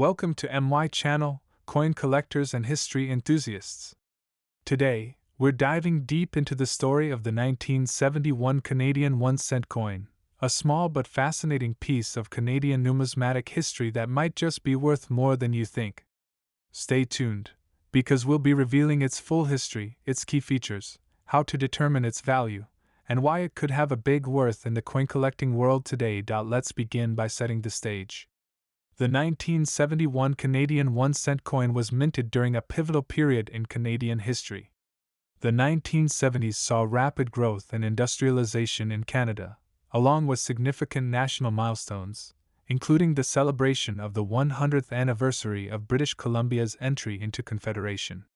Welcome to MY channel, coin collectors and history enthusiasts. Today, we're diving deep into the story of the 1971 Canadian 1-cent coin, a small but fascinating piece of Canadian numismatic history that might just be worth more than you think. Stay tuned, because we'll be revealing its full history, its key features, how to determine its value, and why it could have a big worth in the coin collecting world today. Let's begin by setting the stage. The 1971 Canadian 1-cent coin was minted during a pivotal period in Canadian history. The 1970s saw rapid growth and industrialization in Canada, along with significant national milestones, including the celebration of the 100th anniversary of British Columbia's entry into Confederation.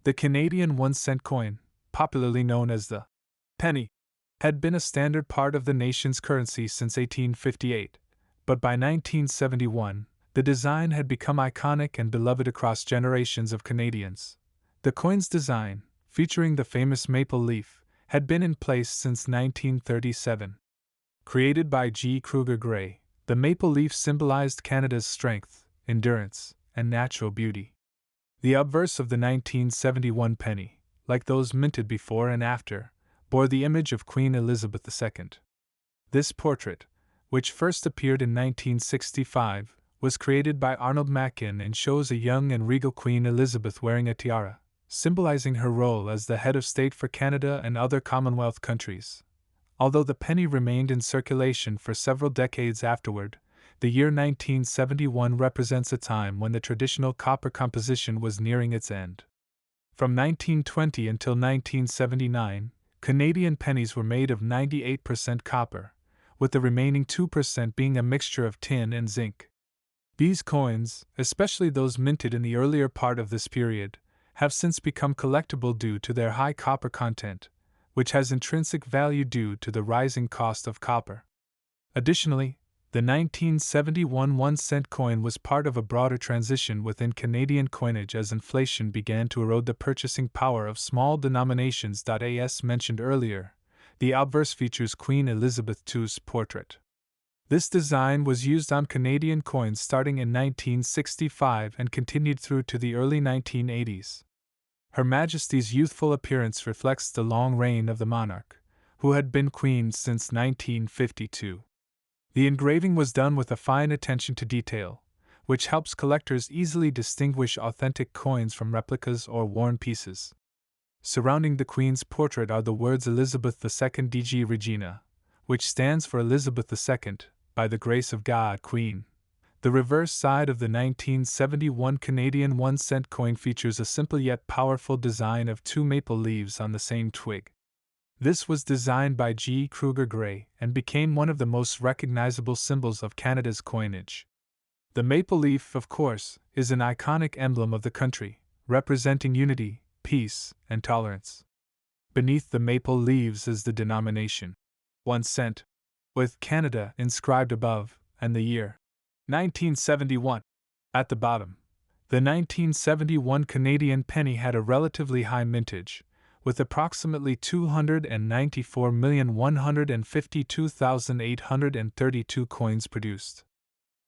The Canadian 1-cent coin, popularly known as the penny, had been a standard part of the nation's currency since 1858. But by 1971, the design had become iconic and beloved across generations of Canadians. The coin's design, featuring the famous maple leaf, had been in place since 1937. Created by G. Kruger Gray, the maple leaf symbolized Canada's strength, endurance, and natural beauty. The obverse of the 1971 penny, like those minted before and after, bore the image of Queen Elizabeth II. This portrait, which first appeared in 1965, was created by Arnold Mackin and shows a young and regal Queen Elizabeth wearing a tiara, symbolizing her role as the head of state for Canada and other Commonwealth countries. Although the penny remained in circulation for several decades afterward, the year 1971 represents a time when the traditional copper composition was nearing its end. From 1920 until 1979, Canadian pennies were made of 98% copper, with the remaining 2% being a mixture of tin and zinc. These coins, especially those minted in the earlier part of this period, have since become collectible due to their high copper content, which has intrinsic value due to the rising cost of copper. Additionally, the 1971 1-cent coin was part of a broader transition within Canadian coinage as inflation began to erode the purchasing power of small denominations. As mentioned earlier, the obverse features Queen Elizabeth II's portrait. This design was used on Canadian coins starting in 1965 and continued through to the early 1980s. Her Majesty's youthful appearance reflects the long reign of the monarch, who had been queen since 1952. The engraving was done with a fine attention to detail, which helps collectors easily distinguish authentic coins from replicas or worn pieces. Surrounding the Queen's portrait are the words Elizabeth II DG Regina, which stands for Elizabeth II, by the grace of God, Queen. The reverse side of the 1971 Canadian 1-cent coin features a simple yet powerful design of two maple leaves on the same twig. This was designed by G. Kruger Gray and became one of the most recognizable symbols of Canada's coinage. The maple leaf, of course, is an iconic emblem of the country, representing unity, peace, and tolerance. Beneath the maple leaves is the denomination 1 cent, with Canada inscribed above, and the year 1971 at the bottom. The 1971 Canadian penny had a relatively high mintage, with approximately 294,152,832 coins produced.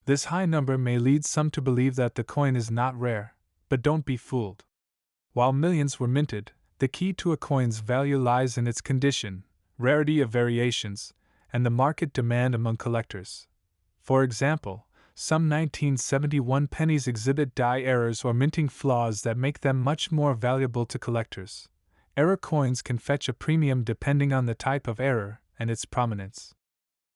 This high number may lead some to believe that the coin is not rare, but don't be fooled. While millions were minted, the key to a coin's value lies in its condition, rarity of variations, and the market demand among collectors. For example, some 1971 pennies exhibit die errors or minting flaws that make them much more valuable to collectors. Error coins can fetch a premium depending on the type of error and its prominence.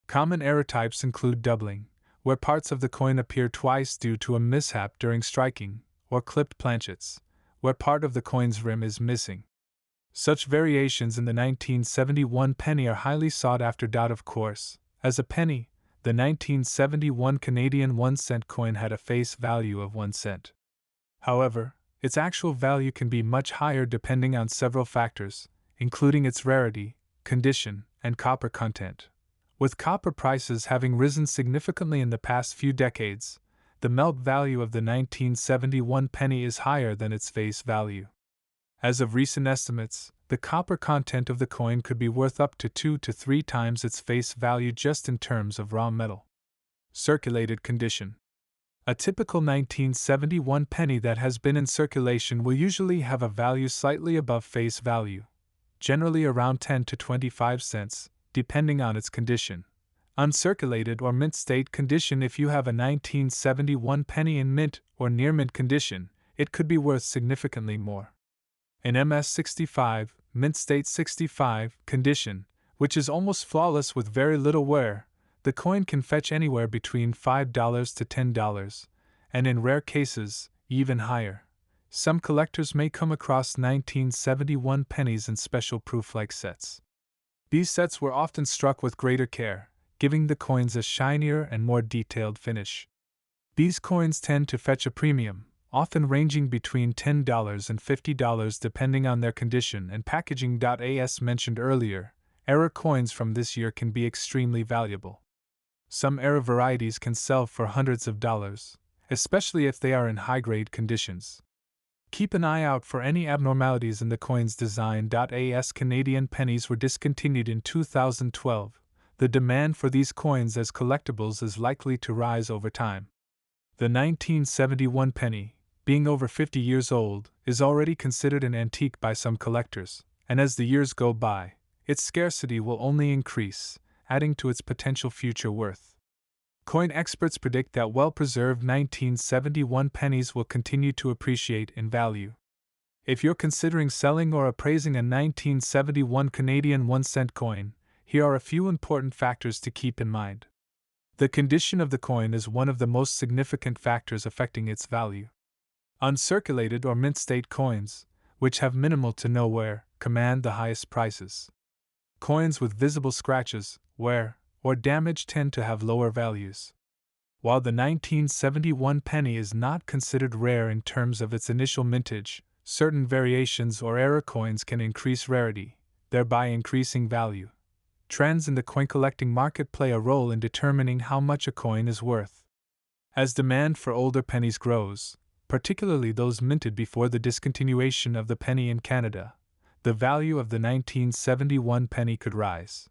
Common error types include doubling, where parts of the coin appear twice due to a mishap during striking, or clipped planchets, where part of the coin's rim is missing. Such variations in the 1971 penny are highly sought after. Of course, as a penny, the 1971 Canadian 1-cent coin had a face value of 1 cent. However, its actual value can be much higher depending on several factors, including its rarity, condition, and copper content. With copper prices having risen significantly in the past few decades, the melt value of the 1971 penny is higher than its face value. As of recent estimates, the copper content of the coin could be worth up to 2 to 3 times its face value just in terms of raw metal. Circulated condition. A typical 1971 penny that has been in circulation will usually have a value slightly above face value, generally around 10 to 25 cents, depending on its condition. Uncirculated or mint state condition. If you have a 1971 penny in mint or near mint condition, it could be worth significantly more. In MS65, mint state 65 condition, which is almost flawless with very little wear, the coin can fetch anywhere between $5 to $10, and in rare cases, even higher. Some collectors may come across 1971 pennies in special proof-like sets. These sets were often struck with greater care, giving the coins a shinier and more detailed finish. These coins tend to fetch a premium, often ranging between $10 and $50 depending on their condition and packaging. As mentioned earlier, era coins from this year can be extremely valuable. Some era varieties can sell for hundreds of dollars, especially if they are in high-grade conditions. Keep an eye out for any abnormalities in the coin's design. As Canadian pennies were discontinued in 2012, the demand for these coins as collectibles is likely to rise over time. The 1971 penny, being over 50 years old, is already considered an antique by some collectors, and as the years go by, its scarcity will only increase, adding to its potential future worth. Coin experts predict that well-preserved 1971 pennies will continue to appreciate in value. If you're considering selling or appraising a 1971 Canadian 1-cent coin, here are a few important factors to keep in mind. The condition of the coin is one of the most significant factors affecting its value. Uncirculated or mint state coins, which have minimal to no wear, command the highest prices. Coins with visible scratches, wear, or damage tend to have lower values. While the 1971 penny is not considered rare in terms of its initial mintage, certain variations or era coins can increase rarity, thereby increasing value. Trends in the coin collecting market play a role in determining how much a coin is worth. As demand for older pennies grows, particularly those minted before the discontinuation of the penny in Canada, the value of the 1971 penny could rise.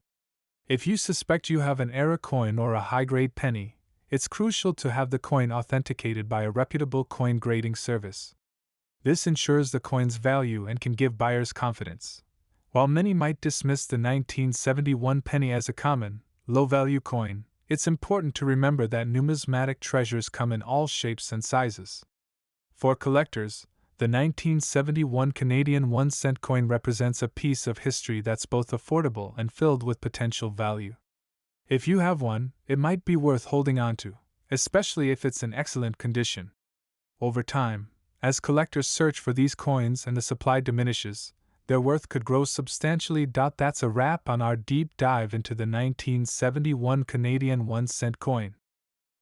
If you suspect you have an era coin or a high-grade penny, it's crucial to have the coin authenticated by a reputable coin grading service. This ensures the coin's value and can give buyers confidence. While many might dismiss the 1971 penny as a common, low-value coin, it's important to remember that numismatic treasures come in all shapes and sizes. For collectors, the 1971 Canadian 1-cent coin represents a piece of history that's both affordable and filled with potential value. If you have one, it might be worth holding on to, especially if it's in excellent condition. Over time, as collectors search for these coins and the supply diminishes, their worth could grow substantially. That's a wrap on our deep dive into the 1971 Canadian 1-cent coin.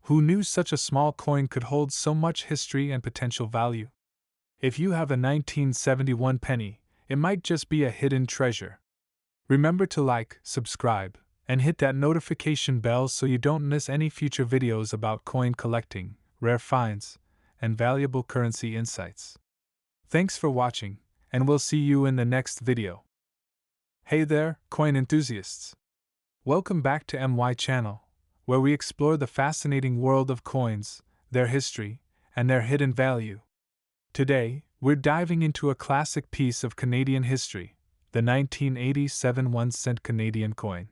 Who knew such a small coin could hold so much history and potential value? If you have a 1971 penny, it might just be a hidden treasure. Remember to like, subscribe, and hit that notification bell so you don't miss any future videos about coin collecting, rare finds, and valuable currency insights. Thanks for watching, and we'll see you in the next video. Hey there, coin enthusiasts! Welcome back to MY Channel, where we explore the fascinating world of coins, their history, and their hidden value. Today, we're diving into a classic piece of Canadian history, the 1987 1-cent Canadian coin.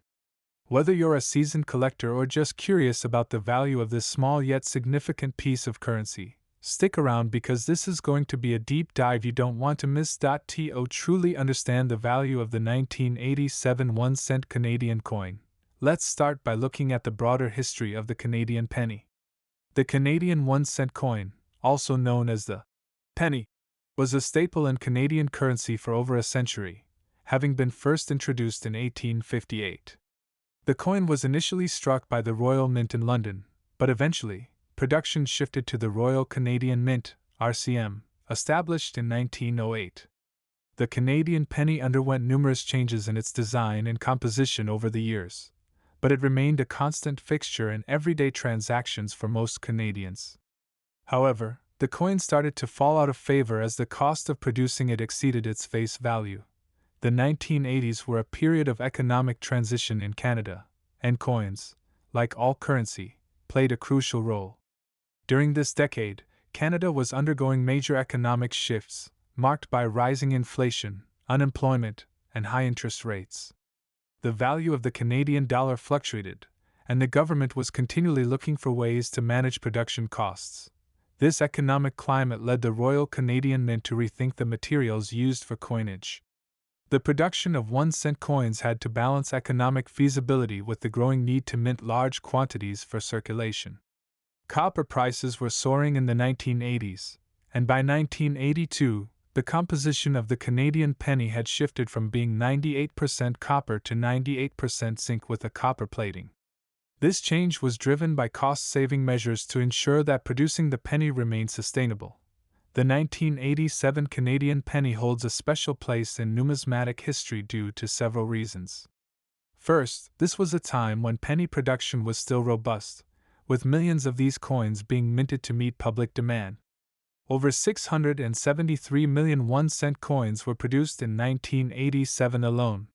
Whether you're a seasoned collector or just curious about the value of this small yet significant piece of currency, stick around because this is going to be a deep dive you don't want to miss. To truly understand the value of the 1987 1-cent Canadian coin, let's start by looking at the broader history of the Canadian penny. The Canadian 1-cent coin, also known as the penny, was a staple in Canadian currency for over a century, having been first introduced in 1858. The coin was initially struck by the Royal Mint in London, but eventually, production shifted to the Royal Canadian Mint, RCM, established in 1908. The Canadian penny underwent numerous changes in its design and composition over the years, but it remained a constant fixture in everyday transactions for most Canadians. However, the coin started to fall out of favor as the cost of producing it exceeded its face value. The 1980s were a period of economic transition in Canada, and coins, like all currency, played a crucial role. During this decade, Canada was undergoing major economic shifts, marked by rising inflation, unemployment, and high interest rates. The value of the Canadian dollar fluctuated, and the government was continually looking for ways to manage production costs. This economic climate led the Royal Canadian Mint to rethink the materials used for coinage. The production of 1-cent coins had to balance economic feasibility with the growing need to mint large quantities for circulation. Copper prices were soaring in the 1980s, and by 1982, the composition of the Canadian penny had shifted from being 98% copper to 98% zinc with a copper plating. This change was driven by cost-saving measures to ensure that producing the penny remained sustainable. The 1987 Canadian penny holds a special place in numismatic history due to several reasons. First, this was a time when penny production was still robust, with millions of these coins being minted to meet public demand. Over 673 million 1-cent coins were produced in 1987 alone.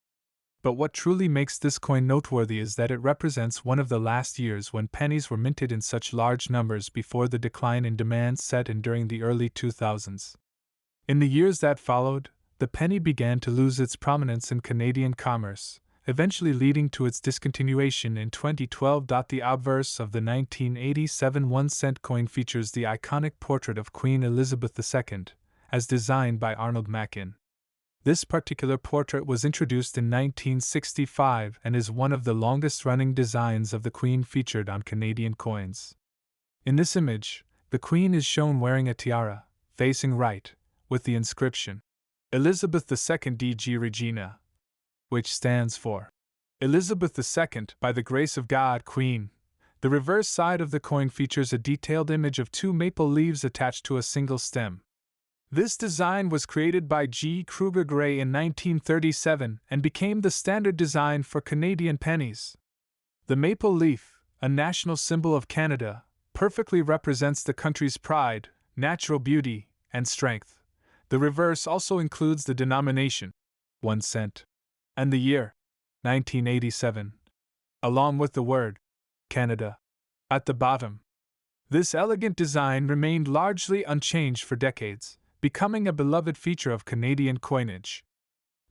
But what truly makes this coin noteworthy is that it represents one of the last years when pennies were minted in such large numbers before the decline in demand set in during the early 2000s. In the years that followed, the penny began to lose its prominence in Canadian commerce, eventually leading to its discontinuation in 2012. The obverse of the 1987 1-cent coin features the iconic portrait of Queen Elizabeth II, as designed by Arnold Mackin. This particular portrait was introduced in 1965 and is one of the longest-running designs of the Queen featured on Canadian coins. In this image, the Queen is shown wearing a tiara, facing right, with the inscription, Elizabeth II DG Regina, which stands for Elizabeth II, by the grace of God, Queen. The reverse side of the coin features a detailed image of 2 maple leaves attached to a single stem. This design was created by G. Kruger Gray in 1937 and became the standard design for Canadian pennies. The maple leaf, a national symbol of Canada, perfectly represents the country's pride, natural beauty, and strength. The reverse also includes the denomination, 1 cent, and the year, 1987, along with the word, Canada, at the bottom. This elegant design remained largely unchanged for decades, becoming a beloved feature of Canadian coinage.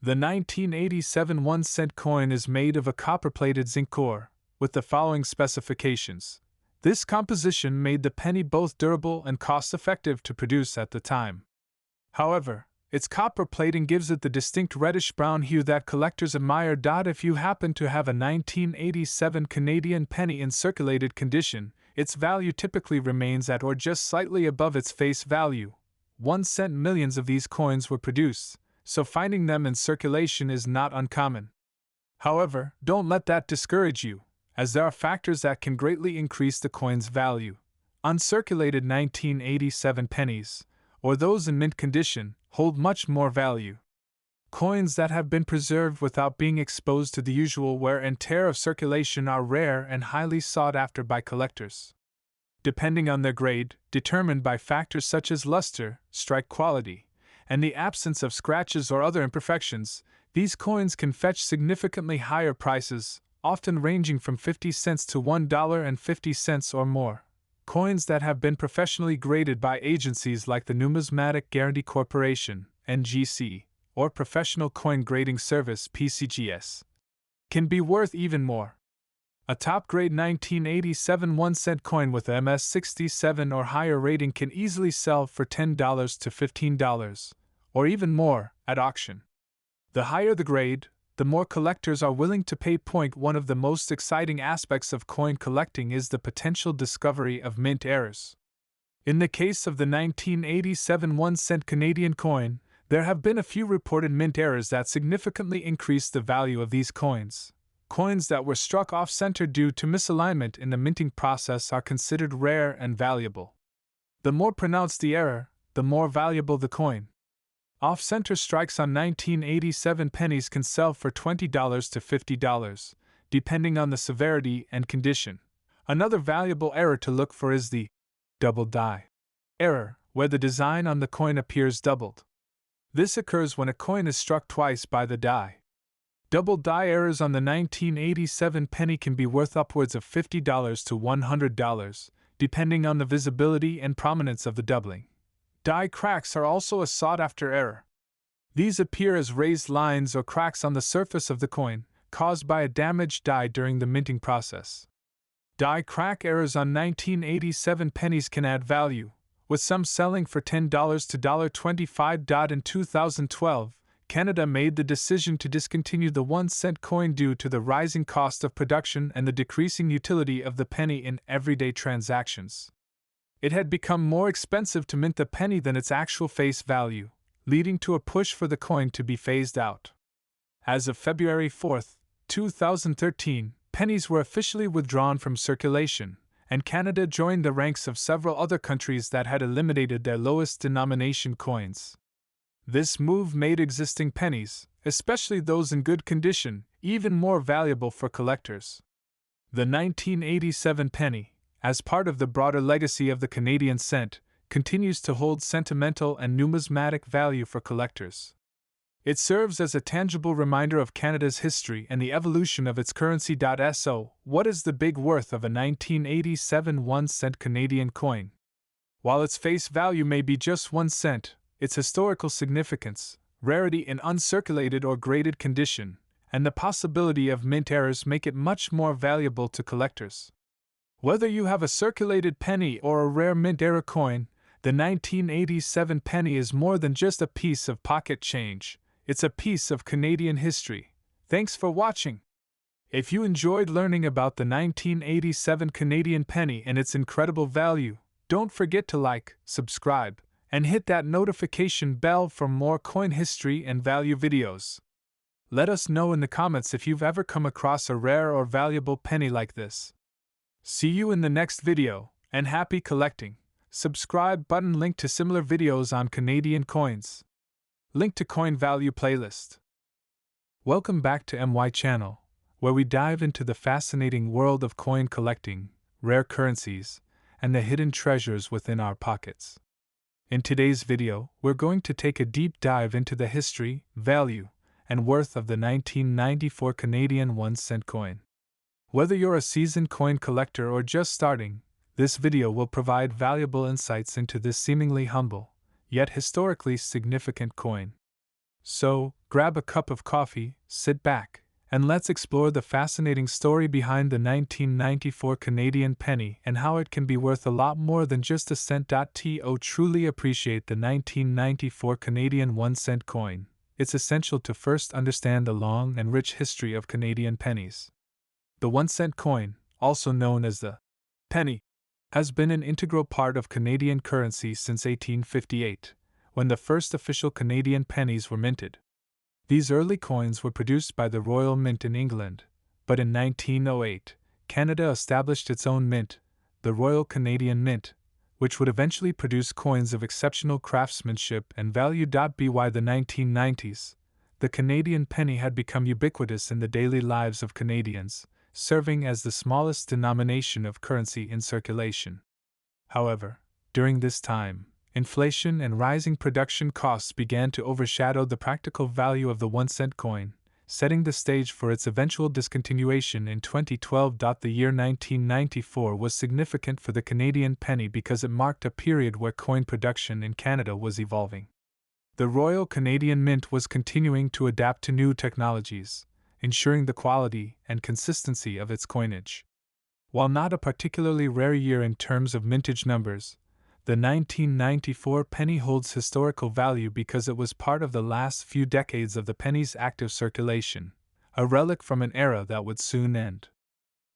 The 1987 1-cent coin is made of a copper-plated zinc core, with the following specifications. This composition made the penny both durable and cost-effective to produce at the time. However, its copper plating gives it the distinct reddish-brown hue that collectors admire. If you happen to have a 1987 Canadian penny in circulated condition, its value typically remains at or just slightly above its face value. 1 cent millions of these coins were produced, so finding them in circulation is not uncommon. However, don't let that discourage you, as there are factors that can greatly increase the coin's value. Uncirculated 1987 pennies, or those in mint condition, hold much more value. Coins that have been preserved without being exposed to the usual wear and tear of circulation are rare and highly sought after by collectors. Depending on their grade, determined by factors such as luster, strike quality, and the absence of scratches or other imperfections, these coins can fetch significantly higher prices, often ranging from 50 cents to $1.50 or more. Coins that have been professionally graded by agencies like the Numismatic Guarantee Corporation, NGC, or Professional Coin Grading Service, PCGS, can be worth even more. A top-grade 1987 1-cent coin with a MS67 or higher rating can easily sell for $10 to $15, or even more, at auction. The higher the grade, the more collectors are willing to pay. One of the most exciting aspects of coin collecting is the potential discovery of mint errors. In the case of the 1987 1-cent Canadian coin, there have been a few reported mint errors that significantly increased the value of these coins. Coins that were struck off-center due to misalignment in the minting process are considered rare and valuable. The more pronounced the error, the more valuable the coin. Off-center strikes on 1987 pennies can sell for $20 to $50, depending on the severity and condition. Another valuable error to look for is the double die error, where the design on the coin appears doubled. This occurs when a coin is struck twice by the die. Double die errors on the 1987 penny can be worth upwards of $50 to $100, depending on the visibility and prominence of the doubling. Die cracks are also a sought-after error. These appear as raised lines or cracks on the surface of the coin, caused by a damaged die during the minting process. Die crack errors on 1987 pennies can add value, with some selling for $10 to $25. In 2012, Canada made the decision to discontinue the 1-cent coin due to the rising cost of production and the decreasing utility of the penny in everyday transactions. It had become more expensive to mint the penny than its actual face value, leading to a push for the coin to be phased out. As of February 4, 2013, pennies were officially withdrawn from circulation, and Canada joined the ranks of several other countries that had eliminated their lowest denomination coins. This move made existing pennies, especially those in good condition, even more valuable for collectors. The 1987 penny, as part of the broader legacy of the Canadian cent, continues to hold sentimental and numismatic value for collectors. It serves as a tangible reminder of Canada's history and the evolution of its currency. So, what is the big worth of a 1987 1-cent Canadian coin? While its face value may be just 1 cent, its historical significance, rarity in uncirculated or graded condition, and the possibility of mint errors make it much more valuable to collectors. Whether you have a circulated penny or a rare mint era coin, the 1987 penny is more than just a piece of pocket change, it's a piece of Canadian history. Thanks for watching. If you enjoyed learning about the 1987 Canadian penny and its incredible value, don't forget to like, subscribe, and hit that notification bell for more coin history and value videos. Let us know in the comments if you've ever come across a rare or valuable penny like this. See you in the next video, and happy collecting! Subscribe button link to similar videos on Canadian coins. Link to coin value playlist. Welcome back to MY channel, where we dive into the fascinating world of coin collecting, rare currencies, and the hidden treasures within our pockets. In today's video, we're going to take a deep dive into the history, value, and worth of the 1994 Canadian 1-cent coin. Whether you're a seasoned coin collector or just starting, this video will provide valuable insights into this seemingly humble, yet historically significant coin. So, grab a cup of coffee, sit back, and let's explore the fascinating story behind the 1994 Canadian penny and how it can be worth a lot more than just a cent. To truly appreciate the 1994 Canadian 1-cent coin, it's essential to first understand the long and rich history of Canadian pennies. The 1-cent coin, also known as the penny, has been an integral part of Canadian currency since 1858, when the first official Canadian pennies were minted. These early coins were produced by the Royal Mint in England, but in 1908, Canada established its own mint, the Royal Canadian Mint, which would eventually produce coins of exceptional craftsmanship and value. By the 1990s, the Canadian penny had become ubiquitous in the daily lives of Canadians, serving as the smallest denomination of currency in circulation. However, during this time, inflation and rising production costs began to overshadow the practical value of the 1-cent coin, setting the stage for its eventual discontinuation in 2012. The year 1994 was significant for the Canadian penny because it marked a period where coin production in Canada was evolving. The Royal Canadian Mint was continuing to adapt to new technologies, ensuring the quality and consistency of its coinage. While not a particularly rare year in terms of mintage numbers, the 1994 penny holds historical value because it was part of the last few decades of the penny's active circulation, a relic from an era that would soon end.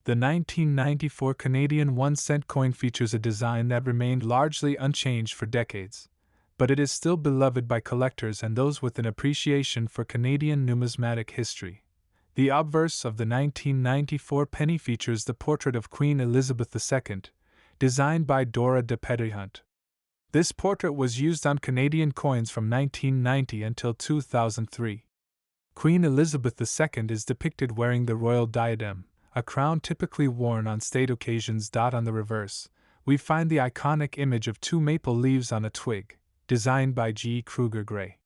The 1994 Canadian 1-cent coin features a design that remained largely unchanged for decades, but it is still beloved by collectors and those with an appreciation for Canadian numismatic history. The obverse of the 1994 penny features the portrait of Queen Elizabeth II, designed by Dora de Petithunt. This portrait was used on Canadian coins from 1990 until 2003. Queen Elizabeth II is depicted wearing the royal diadem, a crown typically worn on state occasions. On the reverse, we find the iconic image of 2 maple leaves on a twig, designed by G. Kruger Gray.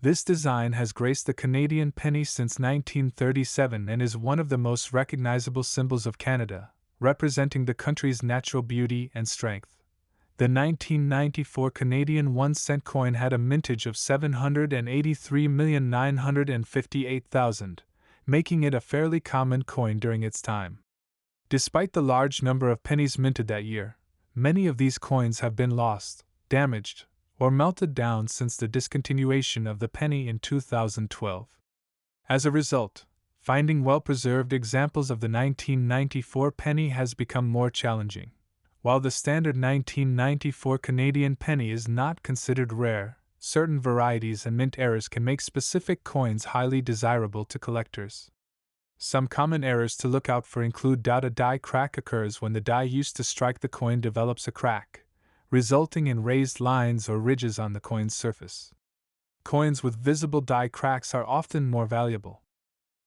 This design has graced the Canadian penny since 1937 and is one of the most recognizable symbols of Canada, representing the country's natural beauty and strength. The 1994 Canadian 1-cent coin had a mintage of 783,958,000, making it a fairly common coin during its time. Despite the large number of pennies minted that year, many of these coins have been lost, damaged, or melted down since the discontinuation of the penny in 2012. As a result, finding well-preserved examples of the 1994 penny has become more challenging. While the standard 1994 Canadian penny is not considered rare, certain varieties and mint errors can make specific coins highly desirable to collectors. Some common errors to look out for include: a die crack occurs when the die used to strike the coin develops a crack, resulting in raised lines or ridges on the coin's surface. Coins with visible die cracks are often more valuable.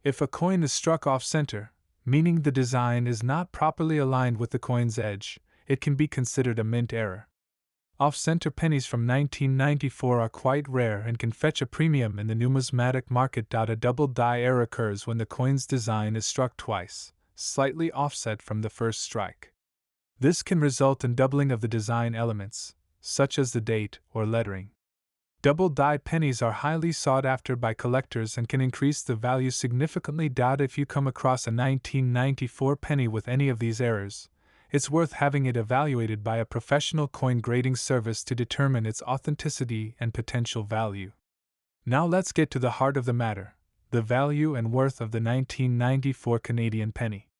If a coin is struck off-center, meaning the design is not properly aligned with the coin's edge, it can be considered a mint error. Off-center pennies from 1994 are quite rare and can fetch a premium in the numismatic market. A double die error occurs when the coin's design is struck twice, slightly offset from the first strike. This can result in doubling of the design elements, such as the date or lettering. Double die pennies are highly sought after by collectors and can increase the value significantly. If you come across a 1994 penny with any of these errors, it's worth having it evaluated by a professional coin grading service to determine its authenticity and potential value. Now let's get to the heart of the matter: the value and worth of the 1994 Canadian penny.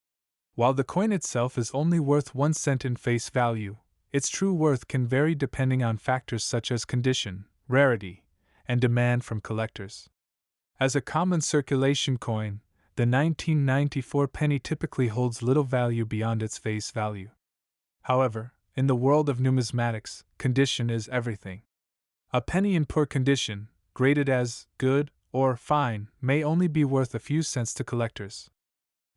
While the coin itself is only worth 1 cent in face value, its true worth can vary depending on factors such as condition, rarity, and demand from collectors. As a common circulation coin, the 1994 penny typically holds little value beyond its face value. However, in the world of numismatics, condition is everything. A penny in poor condition, graded as good or fine, may only be worth a few cents to collectors.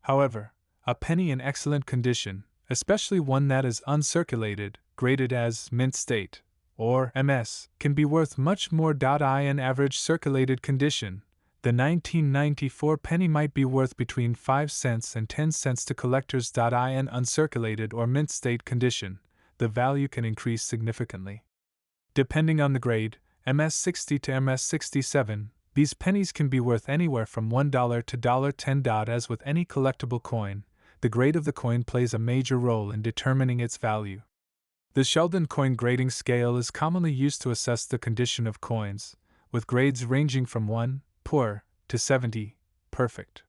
However, a penny in excellent condition, especially one that is uncirculated, graded as mint state, or MS, can be worth much more. In average circulated condition, the 1994 penny might be worth between 5 cents and 10 cents to collectors. In uncirculated or mint state condition, the value can increase significantly. Depending on the grade, MS60 to MS67, these pennies can be worth anywhere from $1 to $10. As with any collectible coin, the grade of the coin plays a major role in determining its value. The Sheldon coin grading scale is commonly used to assess the condition of coins, with grades ranging from 1, poor, to 70, perfect.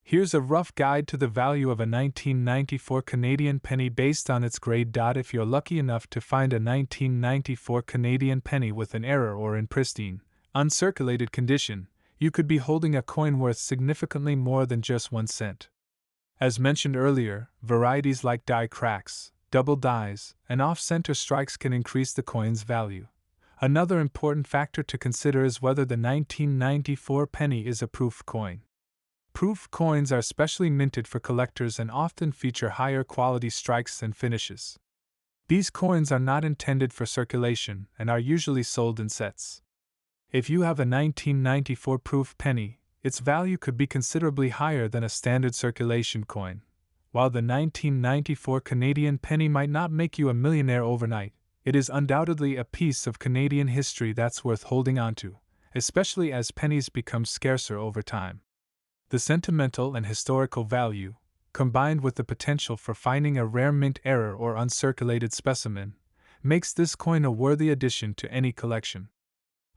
Here's a rough guide to the value of a 1994 Canadian penny based on its grade. If you're lucky enough to find a 1994 Canadian penny with an error or in pristine, uncirculated condition, you could be holding a coin worth significantly more than just 1 cent. As mentioned earlier, varieties like die cracks, double dies, and off-center strikes can increase the coin's value. Another important factor to consider is whether the 1994 penny is a proof coin. Proof coins are specially minted for collectors and often feature higher quality strikes and finishes. These coins are not intended for circulation and are usually sold in sets. If you have a 1994 proof penny, its value could be considerably higher than a standard circulation coin. While the 1994 Canadian penny might not make you a millionaire overnight, it is undoubtedly a piece of Canadian history that's worth holding onto, especially as pennies become scarcer over time. The sentimental and historical value, combined with the potential for finding a rare mint error or uncirculated specimen, makes this coin a worthy addition to any collection.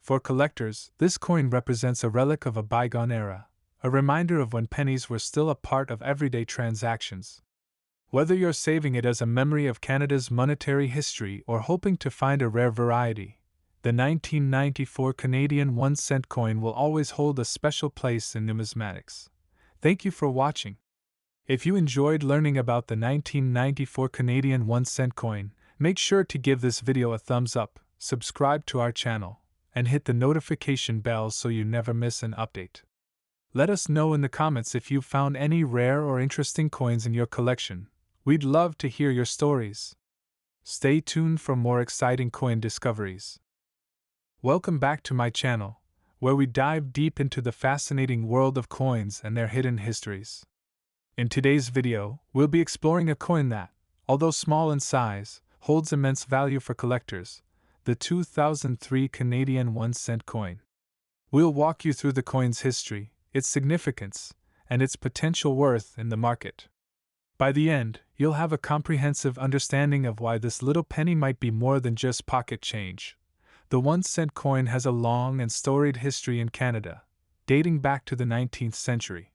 For collectors, this coin represents a relic of a bygone era, a reminder of when pennies were still a part of everyday transactions. Whether you're saving it as a memory of Canada's monetary history or hoping to find a rare variety, the 1994 Canadian 1-cent coin will always hold a special place in numismatics. Thank you for watching. If you enjoyed learning about the 1994 Canadian 1-cent coin, make sure to give this video a thumbs up, subscribe to our channel, and hit the notification bell so you never miss an update. Let us know in the comments if you found any rare or interesting coins in your collection. We'd love to hear your stories. Stay tuned for more exciting coin discoveries. Welcome back to my channel, where we dive deep into the fascinating world of coins and their hidden histories. In today's video, we'll be exploring a coin that, although small in size, holds immense value for collectors, the 2003 Canadian 1-cent coin. We'll walk you through the coin's history, its significance, and its potential worth in the market. By the end, you'll have a comprehensive understanding of why this little penny might be more than just pocket change. The 1-cent coin has a long and storied history in Canada, dating back to the 19th century.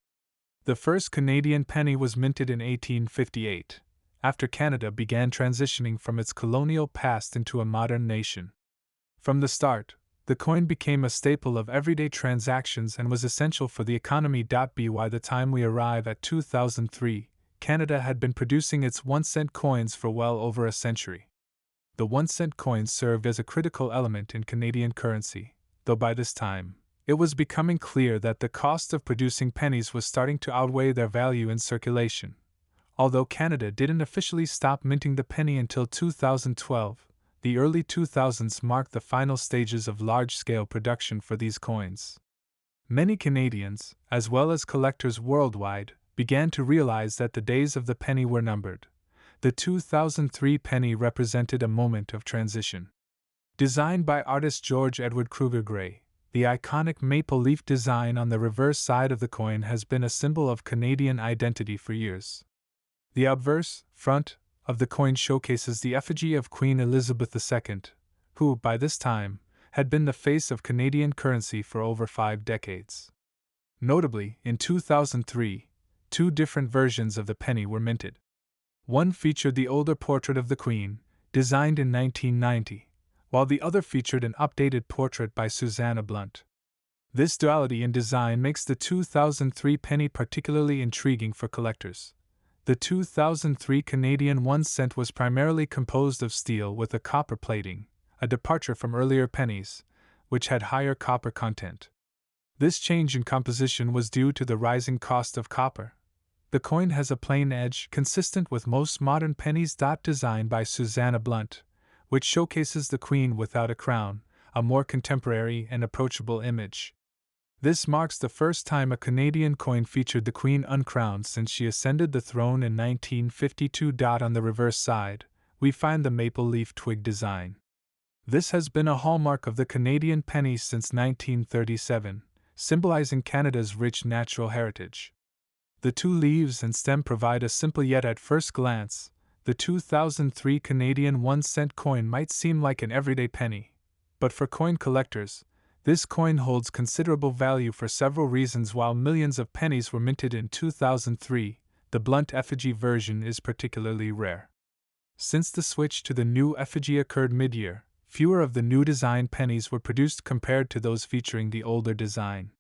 The first Canadian penny was minted in 1858, after Canada began transitioning from its colonial past into a modern nation. From the start, the coin became a staple of everyday transactions and was essential for the economy. By the time we arrive at 2003, Canada had been producing its 1-cent coins for well over a century. The 1-cent coin served as a critical element in Canadian currency, though by this time, it was becoming clear that the cost of producing pennies was starting to outweigh their value in circulation. Although Canada didn't officially stop minting the penny until 2012, the early 2000s marked the final stages of large-scale production for these coins. Many Canadians, as well as collectors worldwide, began to realize that the days of the penny were numbered. The 2003 penny represented a moment of transition. Designed by artist George Edward Kruger Gray, the iconic maple leaf design on the reverse side of the coin has been a symbol of Canadian identity for years. The obverse, front, of the coin showcases the effigy of Queen Elizabeth II, who, by this time, had been the face of Canadian currency for over 5 decades. Notably, in 2003, 2 different versions of the penny were minted. One featured the older portrait of the Queen, designed in 1990, while the other featured an updated portrait by Susanna Blunt. This duality in design makes the 2003 penny particularly intriguing for collectors. The 2003 Canadian 1-cent was primarily composed of steel with a copper plating, a departure from earlier pennies, which had higher copper content. This change in composition was due to the rising cost of copper. The coin has a plain edge consistent with most modern pennies. Designed by Susanna Blunt, which showcases the Queen without a crown, a more contemporary and approachable image. This marks the first time a Canadian coin featured the Queen uncrowned since she ascended the throne in 1952. On the reverse side, we find the maple leaf twig design. This has been a hallmark of the Canadian penny since 1937, symbolizing Canada's rich natural heritage. The 2 leaves and stem provide a simple yet at first glance, the 2003 Canadian 1-cent coin might seem like an everyday penny, but for coin collectors, this coin holds considerable value for several reasons. While millions of pennies were minted in 2003, the blunt effigy version is particularly rare. Since the switch to the new effigy occurred mid-year, fewer of the new design pennies were produced compared to those featuring the older design.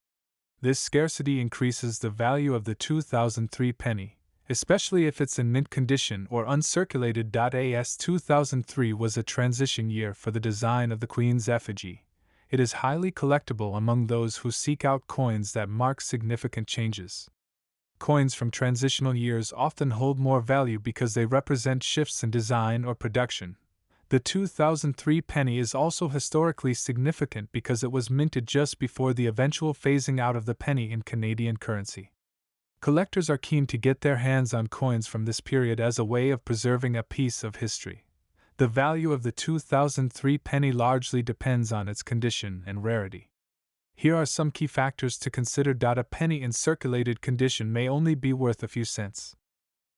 This scarcity increases the value of the 2003 penny, especially if it's in mint condition or uncirculated. As 2003 was a transition year for the design of the Queen's effigy, it is highly collectible among those who seek out coins that mark significant changes. Coins from transitional years often hold more value because they represent shifts in design or production. The 2003 penny is also historically significant because it was minted just before the eventual phasing out of the penny in Canadian currency. Collectors are keen to get their hands on coins from this period as a way of preserving a piece of history. The value of the 2003 penny largely depends on its condition and rarity. Here are some key factors to consider. A penny in circulated condition may only be worth a few cents.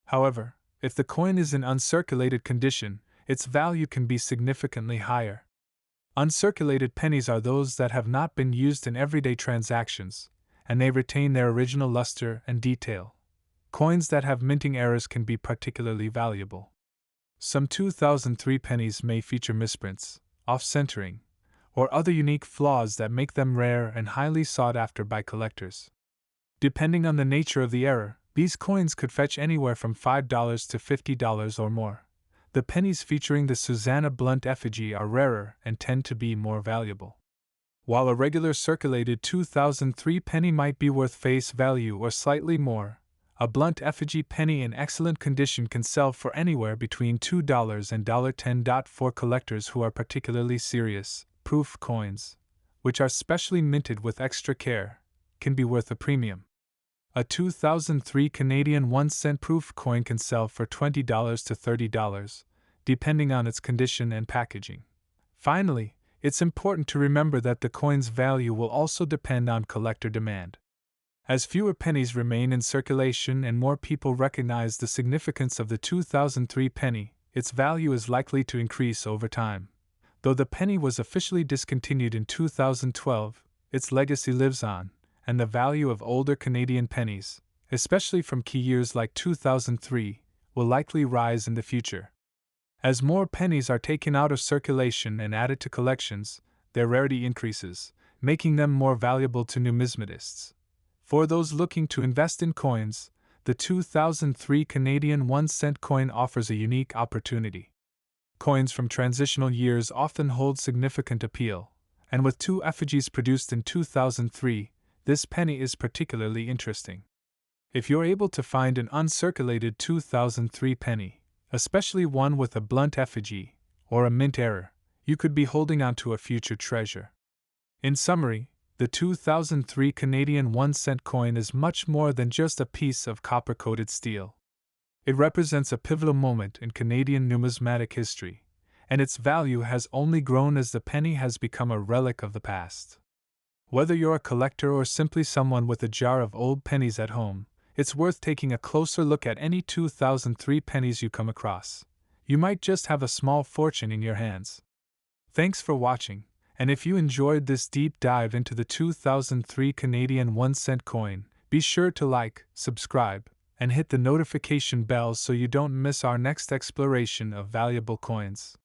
However, if the coin is in uncirculated condition, its value can be significantly higher. Uncirculated pennies are those that have not been used in everyday transactions, and they retain their original luster and detail. Coins that have minting errors can be particularly valuable. Some 2003 pennies may feature misprints, off-centering, or other unique flaws that make them rare and highly sought after by collectors. Depending on the nature of the error, these coins could fetch anywhere from $5 to $50 or more. The pennies featuring the Susanna Blunt effigy are rarer and tend to be more valuable. While a regular circulated 2003 penny might be worth face value or slightly more, a Blunt effigy penny in excellent condition can sell for anywhere between $2 and $10. For collectors who are particularly serious, proof coins, which are specially minted with extra care, can be worth a premium. A 2003 Canadian 1-cent proof coin can sell for $20 to $30, depending on its condition and packaging. Finally, it's important to remember that the coin's value will also depend on collector demand. As fewer pennies remain in circulation and more people recognize the significance of the 2003 penny, its value is likely to increase over time. Though the penny was officially discontinued in 2012, its legacy lives on, and the value of older Canadian pennies, especially from key years like 2003, will likely rise in the future. As more pennies are taken out of circulation and added to collections, their rarity increases, making them more valuable to numismatists. For those looking to invest in coins, the 2003 Canadian 1-cent coin offers a unique opportunity. Coins from transitional years often hold significant appeal, and with two effigies produced in 2003, this penny is particularly interesting. If you're able to find an uncirculated 2003 penny, especially one with a blunt effigy or a mint error, you could be holding on to a future treasure. In summary, the 2003 Canadian 1-cent coin is much more than just a piece of copper-coated steel. It represents a pivotal moment in Canadian numismatic history, and its value has only grown as the penny has become a relic of the past. Whether you're a collector or simply someone with a jar of old pennies at home, it's worth taking a closer look at any 2003 pennies you come across. You might just have a small fortune in your hands. Thanks for watching, and if you enjoyed this deep dive into the 2003 Canadian 1-cent coin, be sure to like, subscribe, and hit the notification bell so you don't miss our next exploration of valuable coins.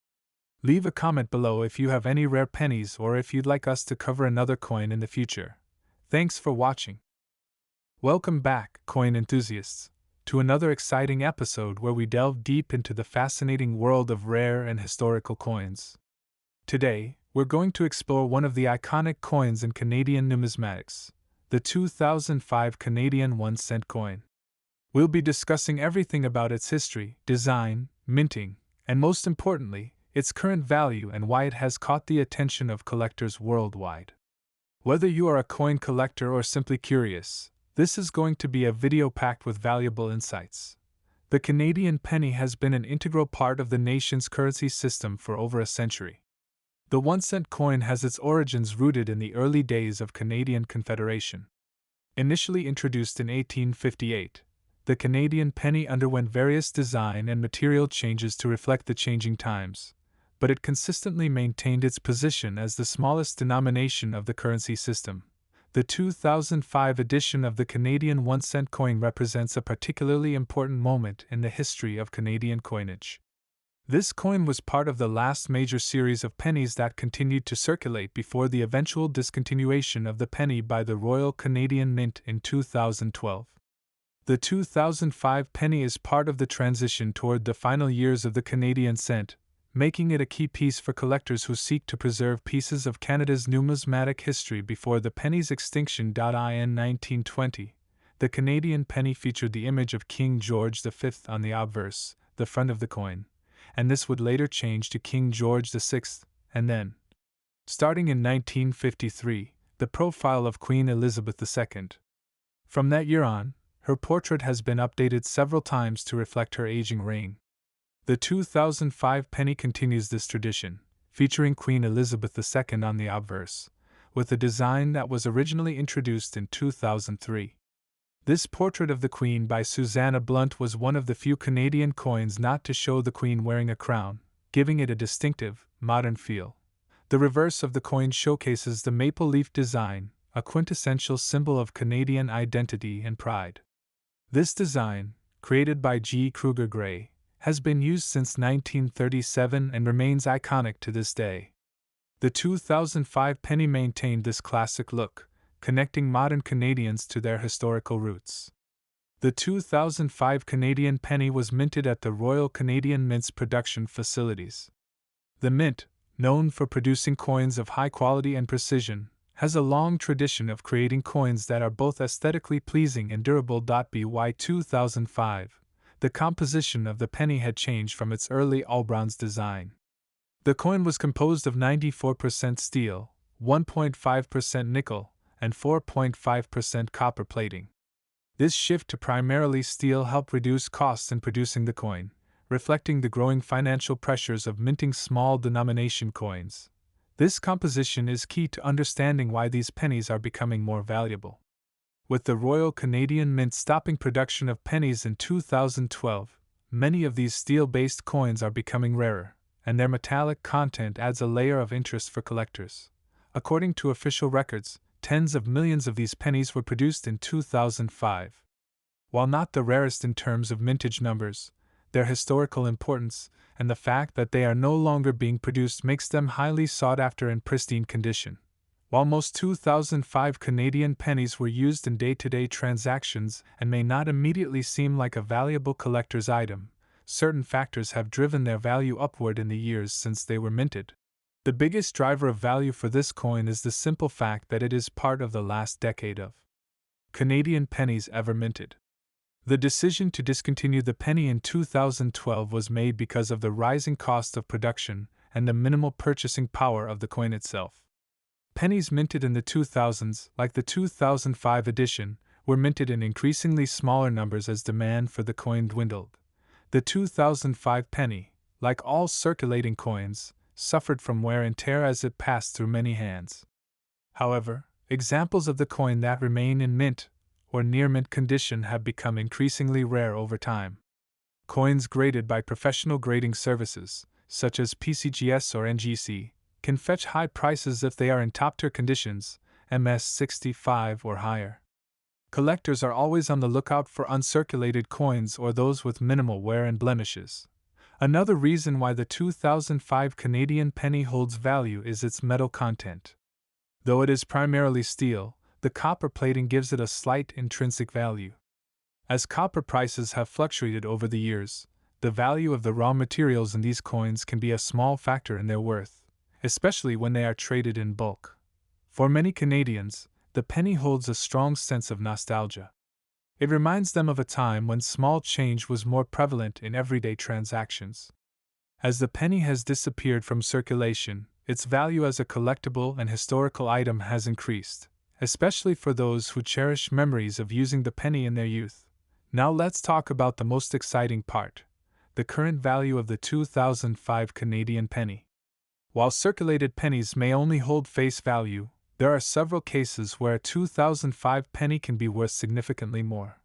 Leave a comment below if you have any rare pennies or if you'd like us to cover another coin in the future. Thanks for watching. Welcome back, coin enthusiasts, to another exciting episode where we delve deep into the fascinating world of rare and historical coins. Today, we're going to explore one of the iconic coins in Canadian numismatics, the 2005 Canadian 1-cent coin. We'll be discussing everything about its history, design, minting, and most importantly, its current value and why it has caught the attention of collectors worldwide. Whether you are a coin collector or simply curious, this is going to be a video packed with valuable insights. The Canadian penny has been an integral part of the nation's currency system for over a century. The 1-cent coin has its origins rooted in the early days of Canadian Confederation. Initially introduced in 1858, the Canadian penny underwent various design and material changes to reflect the changing times, but it consistently maintained its position as the smallest denomination of the currency system. The 2005 edition of the Canadian 1-cent coin represents a particularly important moment in the history of Canadian coinage. This coin was part of the last major series of pennies that continued to circulate before the eventual discontinuation of the penny by the Royal Canadian Mint in 2012. The 2005 penny is part of the transition toward the final years of the Canadian cent, making it a key piece for collectors who seek to preserve pieces of Canada's numismatic history before the penny's extinction. In 1920, the Canadian penny featured the image of King George V on the obverse, the front of the coin, and this would later change to King George VI, and then, starting in 1953, the profile of Queen Elizabeth II. From that year on, her portrait has been updated several times to reflect her aging reign. The 2005 penny continues this tradition, featuring Queen Elizabeth II on the obverse, with a design that was originally introduced in 2003. This portrait of the Queen by Susanna Blunt was one of the few Canadian coins not to show the Queen wearing a crown, giving it a distinctive, modern feel. The reverse of the coin showcases the maple leaf design, a quintessential symbol of Canadian identity and pride. This design, created by G. Kruger Gray, has been used since 1937 and remains iconic to this day. The 2005 penny maintained this classic look, connecting modern Canadians to their historical roots. The 2005 Canadian penny was minted at the Royal Canadian Mint's production facilities. The Mint, known for producing coins of high quality and precision, has a long tradition of creating coins that are both aesthetically pleasing and durable. By 2005, the composition of the penny had changed from its early all-bronze design. The coin was composed of 94% steel, 1.5% nickel, and 4.5% copper plating. This shift to primarily steel helped reduce costs in producing the coin, reflecting the growing financial pressures of minting small denomination coins. This composition is key to understanding why these pennies are becoming more valuable. With the Royal Canadian Mint stopping production of pennies in 2012, many of these steel-based coins are becoming rarer, and their metallic content adds a layer of interest for collectors. According to official records, tens of millions of these pennies were produced in 2005. While not the rarest in terms of mintage numbers, their historical importance and the fact that they are no longer being produced makes them highly sought after in pristine condition. While most 2005 Canadian pennies were used in day-to-day transactions and may not immediately seem like a valuable collector's item, certain factors have driven their value upward in the years since they were minted. The biggest driver of value for this coin is the simple fact that it is part of the last decade of Canadian pennies ever minted. The decision to discontinue the penny in 2012 was made because of the rising cost of production and the minimal purchasing power of the coin itself. Pennies minted in the 2000s, like the 2005 edition, were minted in increasingly smaller numbers as demand for the coin dwindled. The 2005 penny, like all circulating coins, suffered from wear and tear as it passed through many hands. However, examples of the coin that remain in mint or near mint condition have become increasingly rare over time. Coins graded by professional grading services, such as PCGS or NGC, can fetch high prices if they are in top-tier conditions, MS65 or higher. Collectors are always on the lookout for uncirculated coins or those with minimal wear and blemishes. Another reason why the 2005 Canadian penny holds value is its metal content. Though it is primarily steel, the copper plating gives it a slight intrinsic value. As copper prices have fluctuated over the years, the value of the raw materials in these coins can be a small factor in their worth, especially when they are traded in bulk. For many Canadians, the penny holds a strong sense of nostalgia. It reminds them of a time when small change was more prevalent in everyday transactions. As the penny has disappeared from circulation, its value as a collectible and historical item has increased, especially for those who cherish memories of using the penny in their youth. Now let's talk about the most exciting part: the current value of the 2005 Canadian penny. While circulated pennies may only hold face value, there are several cases where a 2005 penny can be worth significantly more.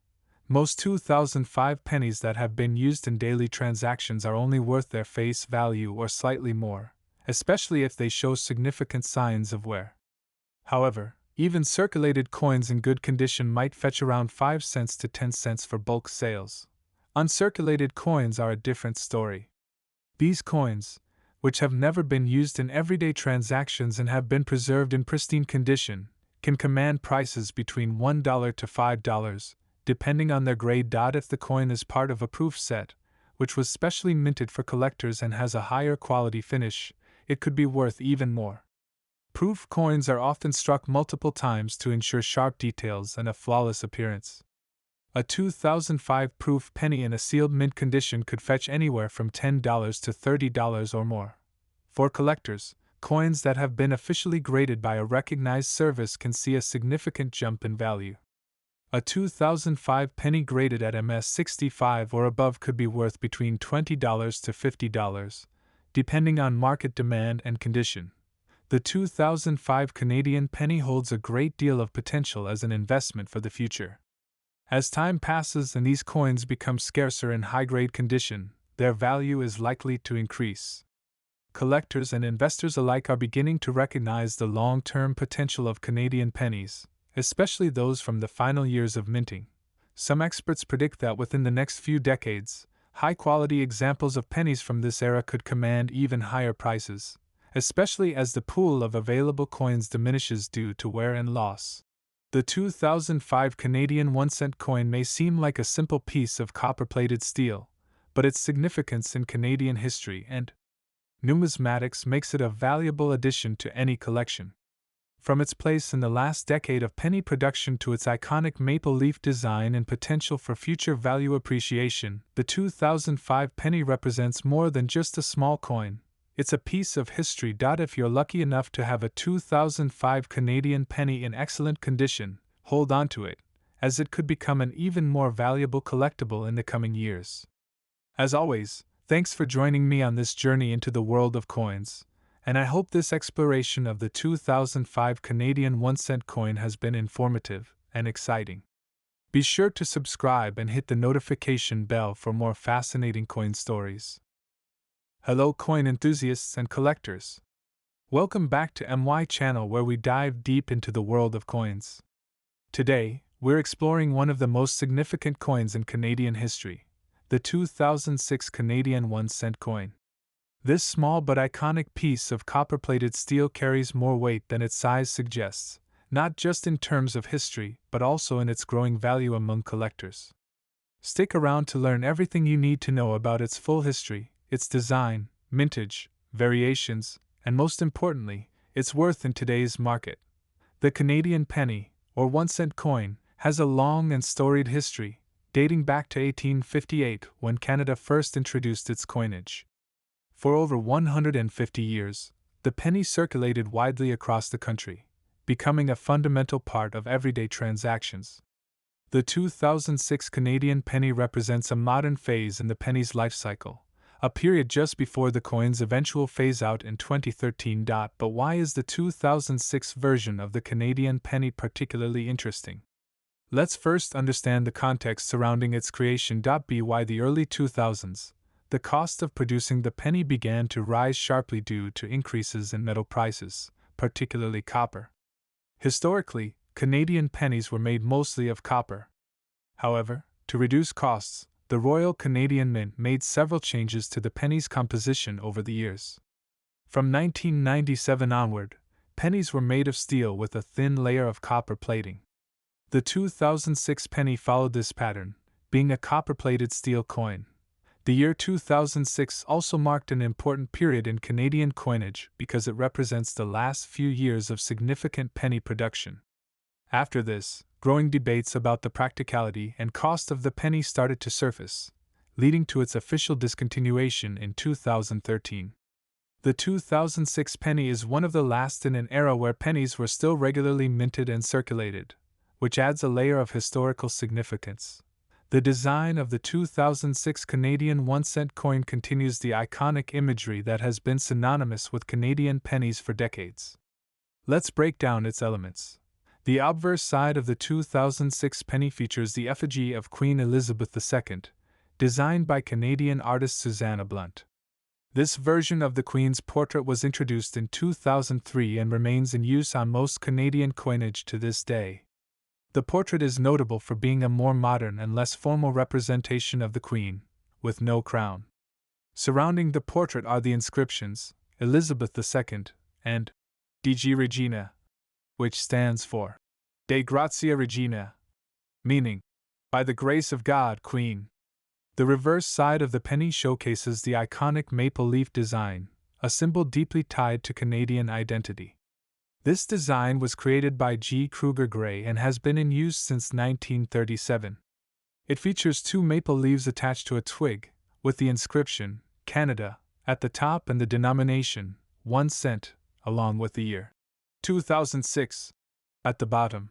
Most 2005 pennies that have been used in daily transactions are only worth their face value or slightly more, especially if they show significant signs of wear. However, even circulated coins in good condition might fetch around 5 cents to 10 cents for bulk sales. Uncirculated coins are a different story. These coins, which have never been used in everyday transactions and have been preserved in pristine condition, can command prices between $1 to $5, depending on their grade. If the coin is part of a proof set, which was specially minted for collectors and has a higher quality finish, it could be worth even more. Proof coins are often struck multiple times to ensure sharp details and a flawless appearance. A 2005 proof penny in a sealed mint condition could fetch anywhere from $10 to $30 or more. For collectors, coins that have been officially graded by a recognized service can see a significant jump in value. A 2005 penny graded at MS65 or above could be worth between $20 to $50, depending on market demand and condition. The 2005 Canadian penny holds a great deal of potential as an investment for the future. As time passes and these coins become scarcer in high-grade condition, their value is likely to increase. Collectors and investors alike are beginning to recognize the long-term potential of Canadian pennies, especially those from the final years of minting. Some experts predict that within the next few decades, high-quality examples of pennies from this era could command even higher prices, especially as the pool of available coins diminishes due to wear and loss. The 2005 Canadian 1-cent coin may seem like a simple piece of copper-plated steel, but its significance in Canadian history and numismatics makes it a valuable addition to any collection. From its place in the last decade of penny production to its iconic maple leaf design and potential for future value appreciation, the 2005 penny represents more than just a small coin. It's a piece of history. If you're lucky enough to have a 2005 Canadian penny in excellent condition, hold on to it, as it could become an even more valuable collectible in the coming years. As always, thanks for joining me on this journey into the world of coins, and I hope this exploration of the 2005 Canadian 1-cent coin has been informative and exciting. Be sure to subscribe and hit the notification bell for more fascinating coin stories. Hello coin enthusiasts and collectors. Welcome back to my channel where we dive deep into the world of coins. Today, we're exploring one of the most significant coins in Canadian history, the 2006 Canadian 1-cent coin. This small but iconic piece of copper-plated steel carries more weight than its size suggests, not just in terms of history, but also in its growing value among collectors. Stick around to learn everything you need to know about its full history, its design, mintage, variations, and most importantly, its worth in today's market. The Canadian penny, or 1-cent coin, has a long and storied history, dating back to 1858 when Canada first introduced its coinage. For over 150 years, the penny circulated widely across the country, becoming a fundamental part of everyday transactions. The 2006 Canadian penny represents a modern phase in the penny's life cycle, a period just before the coin's eventual phase-out in 2013. But why is the 2006 version of the Canadian penny particularly interesting? Let's first understand the context surrounding its creation. By the early 2000s, the cost of producing the penny began to rise sharply due to increases in metal prices, particularly copper. Historically, Canadian pennies were made mostly of copper. However, to reduce costs, the Royal Canadian Mint made several changes to the penny's composition over the years. From 1997 onward, pennies were made of steel with a thin layer of copper plating. The 2006 penny followed this pattern, being a copper-plated steel coin. The year 2006 also marked an important period in Canadian coinage because it represents the last few years of significant penny production. After this, growing debates about the practicality and cost of the penny started to surface, leading to its official discontinuation in 2013. The 2006 penny is one of the last in an era where pennies were still regularly minted and circulated, which adds a layer of historical significance. The design of the 2006 Canadian 1-cent coin continues the iconic imagery that has been synonymous with Canadian pennies for decades. Let's break down its elements. The obverse side of the 2006 penny features the effigy of Queen Elizabeth II, designed by Canadian artist Susanna Blunt. This version of the Queen's portrait was introduced in 2003 and remains in use on most Canadian coinage to this day. The portrait is notable for being a more modern and less formal representation of the Queen, with no crown. Surrounding the portrait are the inscriptions, Elizabeth II, and Digi Regina, which stands for De Grazia Regina, meaning, by the grace of God, Queen. The reverse side of the penny showcases the iconic maple leaf design, a symbol deeply tied to Canadian identity. This design was created by G. Kruger Gray and has been in use since 1937. It features two maple leaves attached to a twig, with the inscription, Canada, at the top and the denomination, 1 cent, along with the year 2006, at the bottom.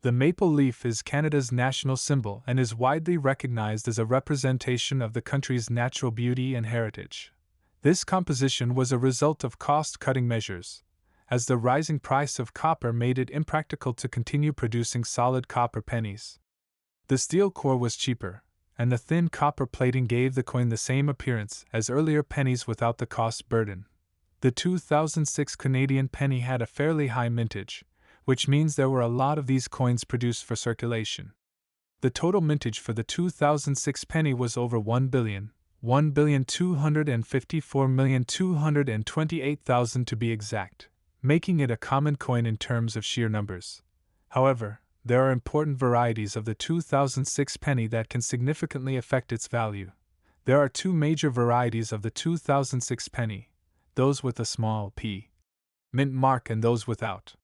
The maple leaf is Canada's national symbol and is widely recognized as a representation of the country's natural beauty and heritage. This composition was a result of cost-cutting measures, as the rising price of copper made it impractical to continue producing solid copper pennies. The steel core was cheaper, and the thin copper plating gave the coin the same appearance as earlier pennies without the cost burden. The 2006 Canadian penny had a fairly high mintage, which means there were a lot of these coins produced for circulation. The total mintage for the 2006 penny was over 1,254,228,000 to be exact, making it a common coin in terms of sheer numbers. However, there are important varieties of the 2006 penny that can significantly affect its value. There are two major varieties of the 2006 penny, those with a small p mint mark and those without.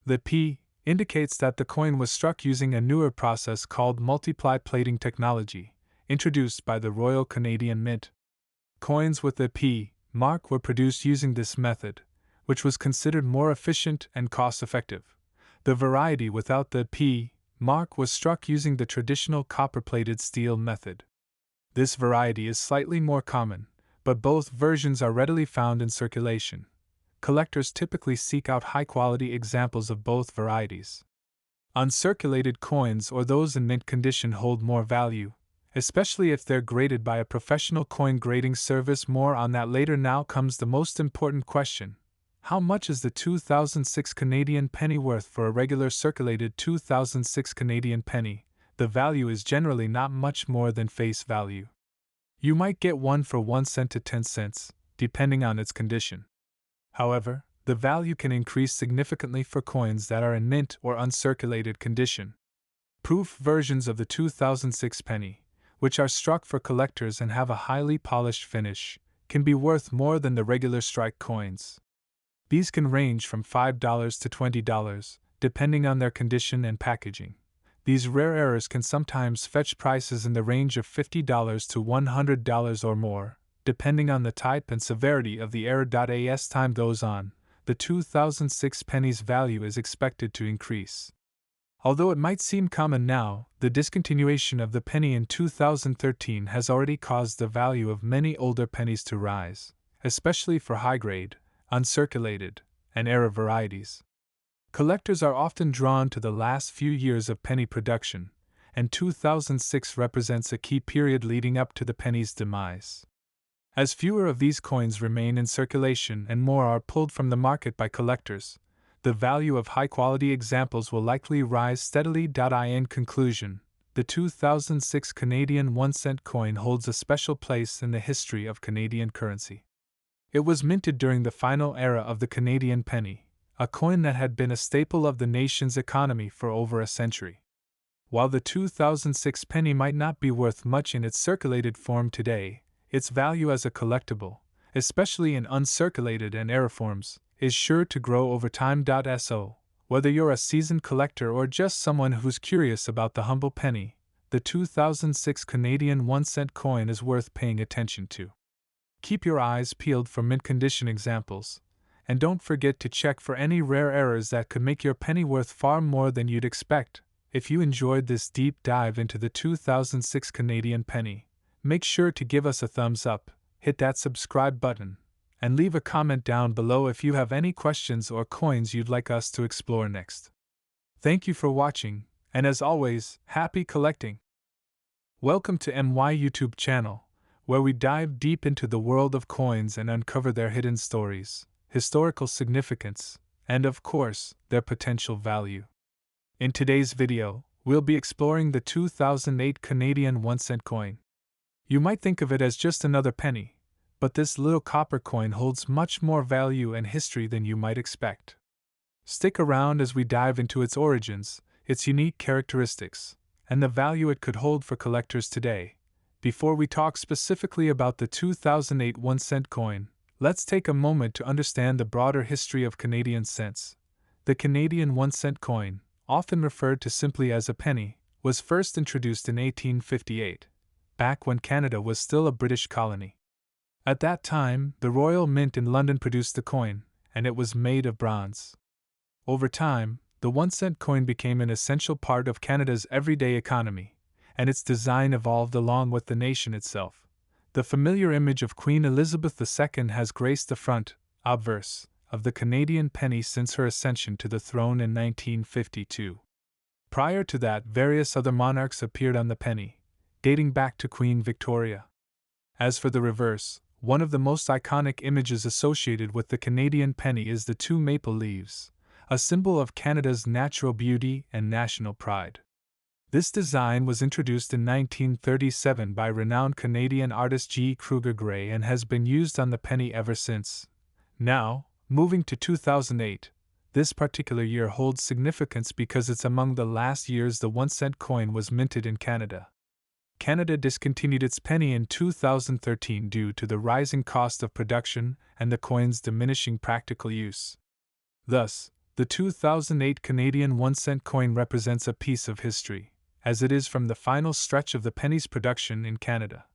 The P indicates that the coin was struck using a newer process called multiply plating technology, introduced by the Royal Canadian Mint. Coins with the P mark were produced using this method, which was considered more efficient and cost-effective. The variety without the P mark was struck using the traditional copper-plated steel method. This variety is slightly more common, but both versions are readily found in circulation. Collectors typically seek out high-quality examples of both varieties. Uncirculated coins or those in mint condition hold more value, especially if they're graded by a professional coin grading service. More on that later. Now comes the most important question. How much is the 2006 Canadian penny worth? For a regular circulated 2006 Canadian penny, the value is generally not much more than face value. You might get one for 1 cent to 10 cents, depending on its condition. However, the value can increase significantly for coins that are in mint or uncirculated condition. Proof versions of the 2006 penny, which are struck for collectors and have a highly polished finish, can be worth more than the regular strike coins. These can range from $5 to $20, depending on their condition and packaging. These rare errors can sometimes fetch prices in the range of $50 to $100 or more, depending on the type and severity of the error. As time goes on, the 2006 penny's value is expected to increase. Although it might seem common now, the discontinuation of the penny in 2013 has already caused the value of many older pennies to rise, especially for high-grade, uncirculated, and error varieties. Collectors are often drawn to the last few years of penny production, and 2006 represents a key period leading up to the penny's demise. As fewer of these coins remain in circulation and more are pulled from the market by collectors, the value of high-quality examples will likely rise steadily. In conclusion, the 2006 Canadian 1-cent coin holds a special place in the history of Canadian currency. It was minted during the final era of the Canadian penny, a coin that had been a staple of the nation's economy for over a century. While the 2006 penny might not be worth much in its circulated form today, its value as a collectible, especially in uncirculated and error forms, is sure to grow over time. So, whether you're a seasoned collector or just someone who's curious about the humble penny, the 2006 Canadian 1-cent coin is worth paying attention to. Keep your eyes peeled for mint condition examples, and don't forget to check for any rare errors that could make your penny worth far more than you'd expect. If you enjoyed this deep dive into the 2006 Canadian penny, make sure to give us a thumbs up, hit that subscribe button, and leave a comment down below if you have any questions or coins you'd like us to explore next. Thank you for watching, and as always, happy collecting! Welcome to MY YouTube channel, where we dive deep into the world of coins and uncover their hidden stories, historical significance, and of course, their potential value. In today's video, we'll be exploring the 2008 Canadian 1-cent coin. You might think of it as just another penny, but this little copper coin holds much more value and history than you might expect. Stick around as we dive into its origins, its unique characteristics, and the value it could hold for collectors today. Before we talk specifically about the 2008 1-cent coin, let's take a moment to understand the broader history of Canadian cents. The Canadian 1-cent coin, often referred to simply as a penny, was first introduced in 1858, back when Canada was still a British colony. At that time, the Royal Mint in London produced the coin, and it was made of bronze. Over time, the 1-cent coin became an essential part of Canada's everyday economy, and its design evolved along with the nation itself. The familiar image of Queen Elizabeth II has graced the front, obverse, of the Canadian penny since her ascension to the throne in 1952. Prior to that, various other monarchs appeared on the penny, dating back to Queen Victoria. As for the reverse, one of the most iconic images associated with the Canadian penny is the 2 maple leaves, a symbol of Canada's natural beauty and national pride. This design was introduced in 1937 by renowned Canadian artist G. Kruger Gray and has been used on the penny ever since. Now, moving to 2008, this particular year holds significance because it's among the last years the 1-cent coin was minted in Canada. Canada discontinued its penny in 2013 due to the rising cost of production and the coin's diminishing practical use. Thus, the 2008 Canadian 1-cent coin represents a piece of history, as it is from the final stretch of the penny's production in Canada.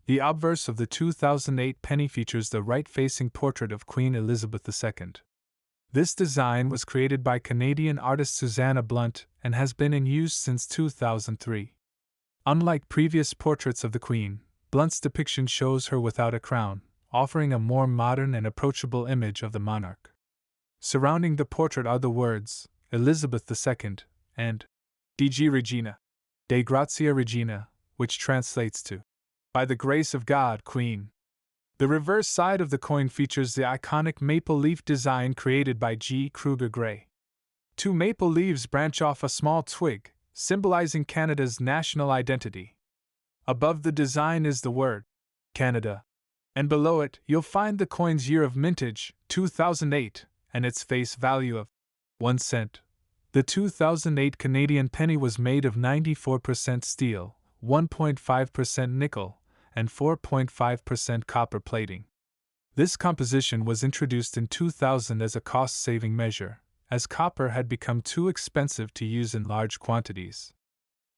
The obverse of the 2008 penny features the right-facing portrait of Queen Elizabeth II. This design was created by Canadian artist Susanna Blunt and has been in use since 2003. Unlike previous portraits of the Queen, Blunt's depiction shows her without a crown, offering a more modern and approachable image of the monarch. Surrounding the portrait are the words, Elizabeth II, and DG Regina, De Grazia Regina, which translates to, By the grace of God, Queen. The reverse side of the coin features the iconic maple leaf design created by G. Kruger Gray. Two maple leaves branch off a small twig, symbolizing Canada's national identity. Above the design is the word, Canada, and below it you'll find the coin's year of mintage, 2008, and its face value of 1 cent. The 2008 Canadian penny was made of 94% steel, 1.5% nickel, and 4.5% copper plating. This composition was introduced in 2000 as a cost-saving measure, as copper had become too expensive to use in large quantities.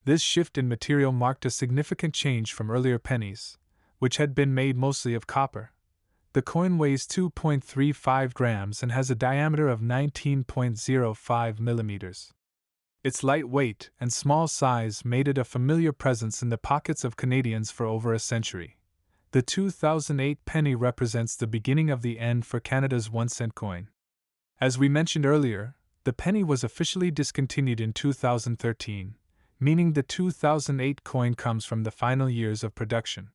This shift in material marked a significant change from earlier pennies, which had been made mostly of copper. The coin weighs 2.35 grams and has a diameter of 19.05 millimeters. Its light weight and small size made it a familiar presence in the pockets of Canadians for over a century. The 2008 penny represents the beginning of the end for Canada's 1 cent coin. As we mentioned earlier, the penny was officially discontinued in 2013, meaning the 2008 coin comes from the final years of production.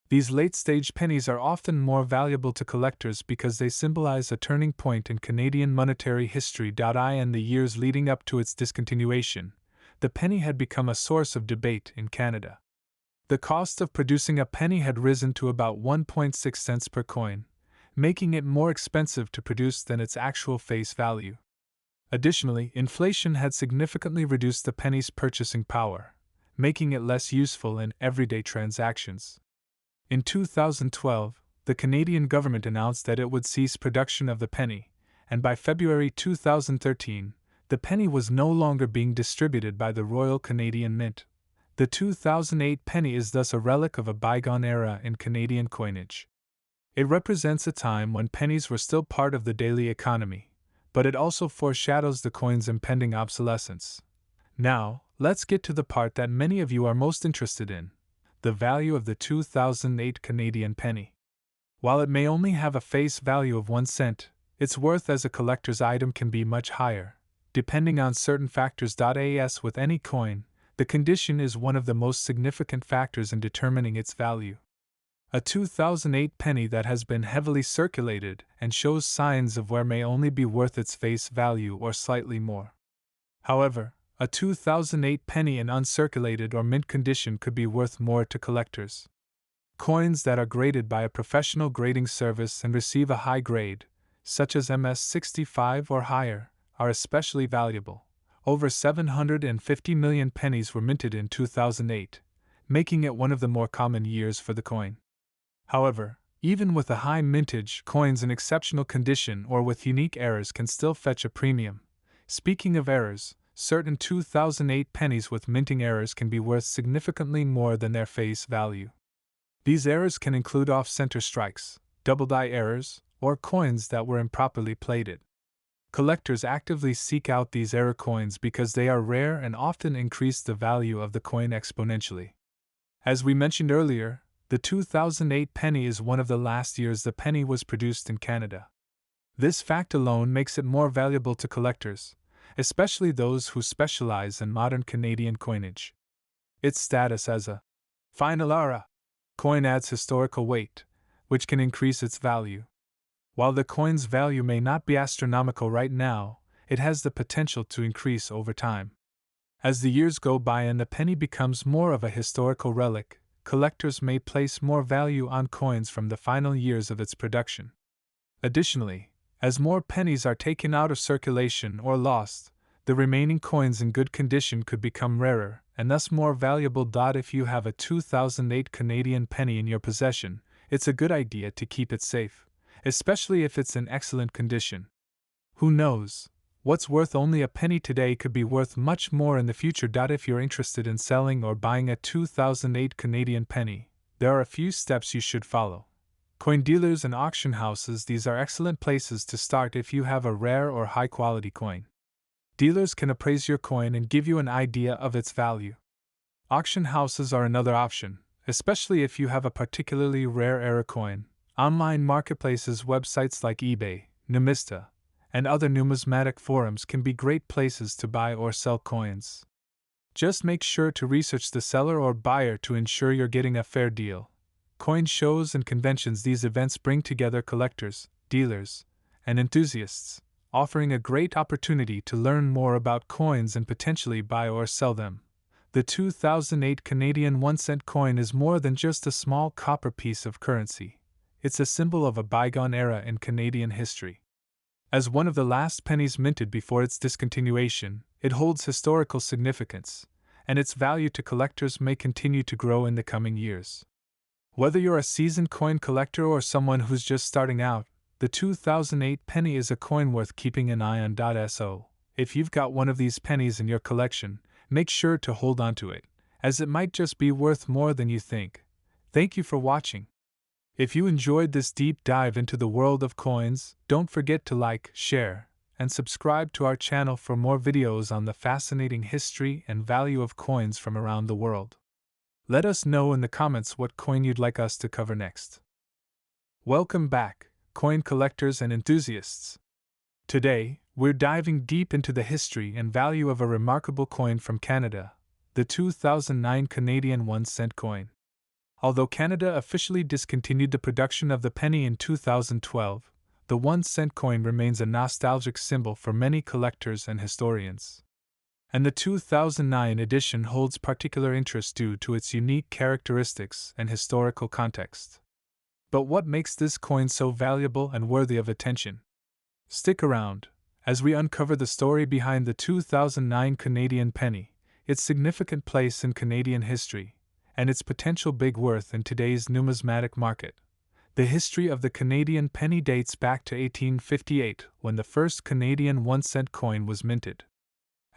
These late-stage pennies are often more valuable to collectors because they symbolize a turning point in Canadian monetary history. In the years leading up to its discontinuation, the penny had become a source of debate in Canada. The cost of producing a penny had risen to about 1.6 cents per coin, making it more expensive to produce than its actual face value. Additionally, inflation had significantly reduced the penny's purchasing power, making it less useful in everyday transactions. In 2012, the Canadian government announced that it would cease production of the penny, and by February 2013, the penny was no longer being distributed by the Royal Canadian Mint. The 2008 penny is thus a relic of a bygone era in Canadian coinage. It represents a time when pennies were still part of the daily economy, but it also foreshadows the coin's impending obsolescence. Now, let's get to the part that many of you are most interested in: the value of the 2008 Canadian penny. While it may only have a face value of 1 cent, its worth as a collector's item can be much higher, depending on certain factors. As with any coin, the condition is one of the most significant factors in determining its value. A 2008 penny that has been heavily circulated and shows signs of wear may only be worth its face value or slightly more. However, a 2008 penny in uncirculated or mint condition could be worth more to collectors. Coins that are graded by a professional grading service and receive a high grade, such as MS65 or higher, are especially valuable. Over 750 million pennies were minted in 2008, making it one of the more common years for the coin. However, even with a high mintage, coins in exceptional condition or with unique errors can still fetch a premium. Speaking of errors, certain 2008 pennies with minting errors can be worth significantly more than their face value. These errors can include off-center strikes, double-die errors, or coins that were improperly plated. Collectors actively seek out these error coins because they are rare and often increase the value of the coin exponentially. As we mentioned earlier, the 2008 penny is one of the last years the penny was produced in Canada. This fact alone makes it more valuable to collectors, especially those who specialize in modern Canadian coinage. Its status as a final era coin adds historical weight, which can increase its value. While the coin's value may not be astronomical right now, it has the potential to increase over time. As the years go by and the penny becomes more of a historical relic, collectors may place more value on coins from the final years of its production. Additionally, as more pennies are taken out of circulation or lost, the remaining coins in good condition could become rarer and thus more valuable. If you have a 2008 Canadian penny in your possession, it's a good idea to keep it safe, especially if it's in excellent condition. Who knows? What's worth only a penny today could be worth much more in the future. If you're interested in selling or buying a 2008 Canadian penny, there are a few steps you should follow. Coin dealers and auction houses. These are excellent places to start if you have a rare or high quality coin. Dealers can appraise your coin and give you an idea of its value. Auction houses are another option, especially if you have a particularly rare era coin. Online marketplaces, websites like eBay, Numista, and other numismatic forums can be great places to buy or sell coins. Just make sure to research the seller or buyer to ensure you're getting a fair deal. Coin shows and conventions. These events bring together collectors, dealers, and enthusiasts, offering a great opportunity to learn more about coins and potentially buy or sell them. The 2008 Canadian 1-cent coin is more than just a small copper piece of currency. It's a symbol of a bygone era in Canadian history. As one of the last pennies minted before its discontinuation, it holds historical significance, and its value to collectors may continue to grow in the coming years. Whether you're a seasoned coin collector or someone who's just starting out, the 2008 penny is a coin worth keeping an eye on. So, if you've got one of these pennies in your collection, make sure to hold on to it, as it might just be worth more than you think. Thank you for watching. If you enjoyed this deep dive into the world of coins, don't forget to like, share, and subscribe to our channel for more videos on the fascinating history and value of coins from around the world. Let us know in the comments what coin you'd like us to cover next. Welcome back, coin collectors and enthusiasts. Today, we're diving deep into the history and value of a remarkable coin from Canada, the 2009 Canadian 1-cent coin. Although Canada officially discontinued the production of the penny in 2012, the 1-cent coin remains a nostalgic symbol for many collectors and historians. And the 2009 edition holds particular interest due to its unique characteristics and historical context. But what makes this coin so valuable and worthy of attention? Stick around as we uncover the story behind the 2009 Canadian penny, its significant place in Canadian history, and its potential big worth in today's numismatic market. The history of the Canadian penny dates back to 1858, when the first Canadian 1-cent coin was minted.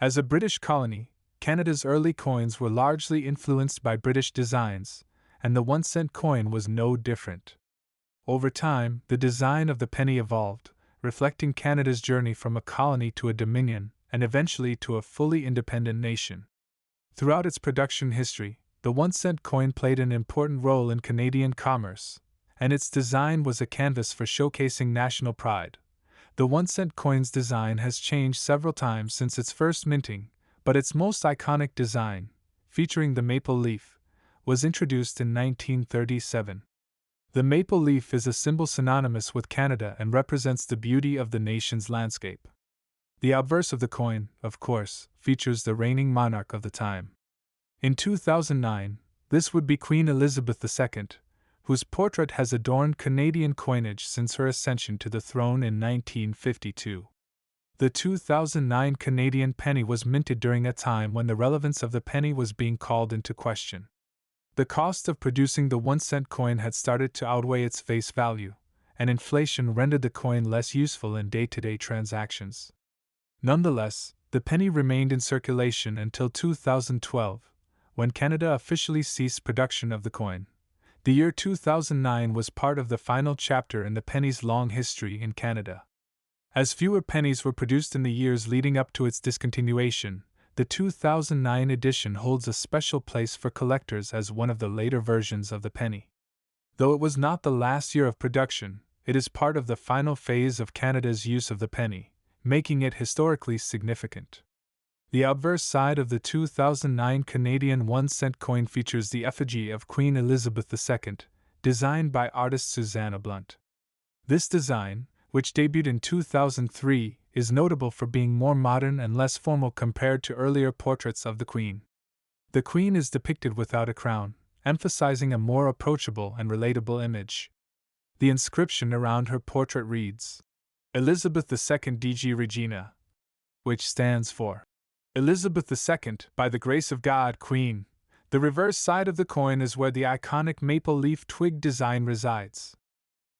As a British colony, Canada's early coins were largely influenced by British designs, and the 1-cent coin was no different. Over time, the design of the penny evolved, reflecting Canada's journey from a colony to a dominion, and eventually to a fully independent nation. Throughout its production history, the 1-cent coin played an important role in Canadian commerce, and its design was a canvas for showcasing national pride. The 1-cent coin's design has changed several times since its first minting, but its most iconic design, featuring the maple leaf, was introduced in 1937. The maple leaf is a symbol synonymous with Canada and represents the beauty of the nation's landscape. The obverse of the coin, of course, features the reigning monarch of the time. In 2009, this would be Queen Elizabeth II, whose portrait has adorned Canadian coinage since her ascension to the throne in 1952. The 2009 Canadian penny was minted during a time when the relevance of the penny was being called into question. The cost of producing the 1-cent coin had started to outweigh its face value, and inflation rendered the coin less useful in day-to-day transactions. Nonetheless, the penny remained in circulation until 2012, when Canada officially ceased production of the coin. The year 2009 was part of the final chapter in the penny's long history in Canada. As fewer pennies were produced in the years leading up to its discontinuation, the 2009 edition holds a special place for collectors as one of the later versions of the penny. Though it was not the last year of production, it is part of the final phase of Canada's use of the penny, making it historically significant. The obverse side of the 2009 Canadian 1-cent coin features the effigy of Queen Elizabeth II, designed by artist Susanna Blunt. This design, which debuted in 2003, is notable for being more modern and less formal compared to earlier portraits of the Queen. The Queen is depicted without a crown, emphasizing a more approachable and relatable image. The inscription around her portrait reads, Elizabeth II DG Regina, which stands for Elizabeth II, by the grace of God, Queen. The reverse side of the coin is where the iconic maple leaf twig design resides.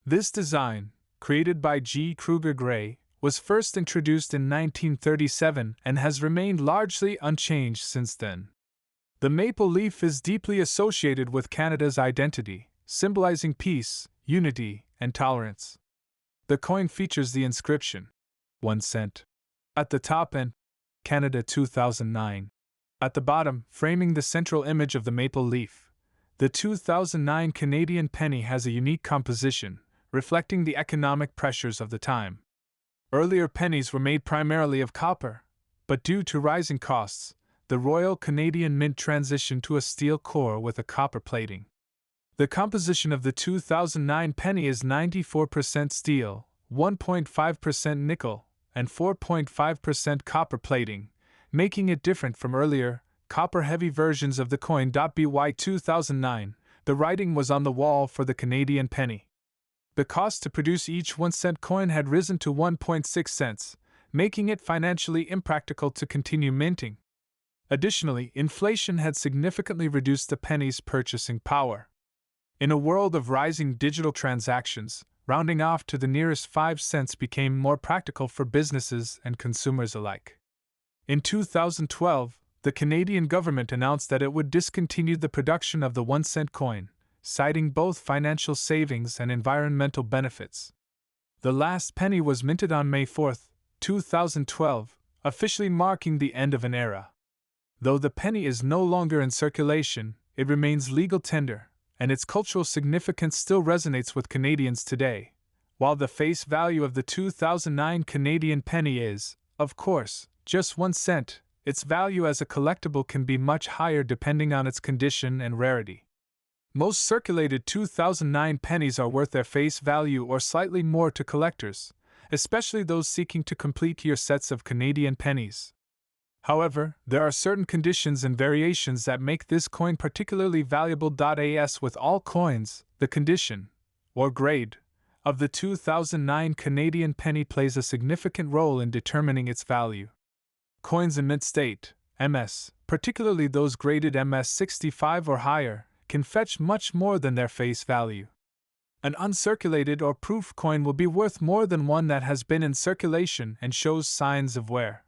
This design, created by G. Kruger Gray, was first introduced in 1937 and has remained largely unchanged since then. The maple leaf is deeply associated with Canada's identity, symbolizing peace, unity, and tolerance. The coin features the inscription, 1 cent, at the top and Canada 2009. At the bottom, framing the central image of the maple leaf. The 2009 Canadian penny has a unique composition, reflecting the economic pressures of the time. Earlier pennies were made primarily of copper, but due to rising costs, the Royal Canadian Mint transitioned to a steel core with a copper plating. The composition of the 2009 penny is 94% steel, 1.5% nickel, and 4.5% copper plating, making it different from earlier, copper-heavy versions of the coin. By 2009, the writing was on the wall for the Canadian penny. The cost to produce each 1 cent coin had risen to 1.6 cents, making it financially impractical to continue minting. Additionally, inflation had significantly reduced the penny's purchasing power. In a world of rising digital transactions, rounding off to the nearest 5 cents became more practical for businesses and consumers alike. In 2012, the Canadian government announced that it would discontinue the production of the 1 cent coin, citing both financial savings and environmental benefits. The last penny was minted on May 4, 2012, officially marking the end of an era. Though the penny is no longer in circulation, it remains legal tender, and its cultural significance still resonates with Canadians today. While the face value of the 2009 Canadian penny is, of course, just 1 cent, its value as a collectible can be much higher depending on its condition and rarity. Most circulated 2009 pennies are worth their face value or slightly more to collectors, especially those seeking to complete year sets of Canadian pennies. However, there are certain conditions and variations that make this coin particularly valuable. As with all coins, the condition, or grade, of the 2009 Canadian penny plays a significant role in determining its value. Coins in mint state, MS, particularly those graded MS 65 or higher, can fetch much more than their face value. An uncirculated or proof coin will be worth more than one that has been in circulation and shows signs of wear.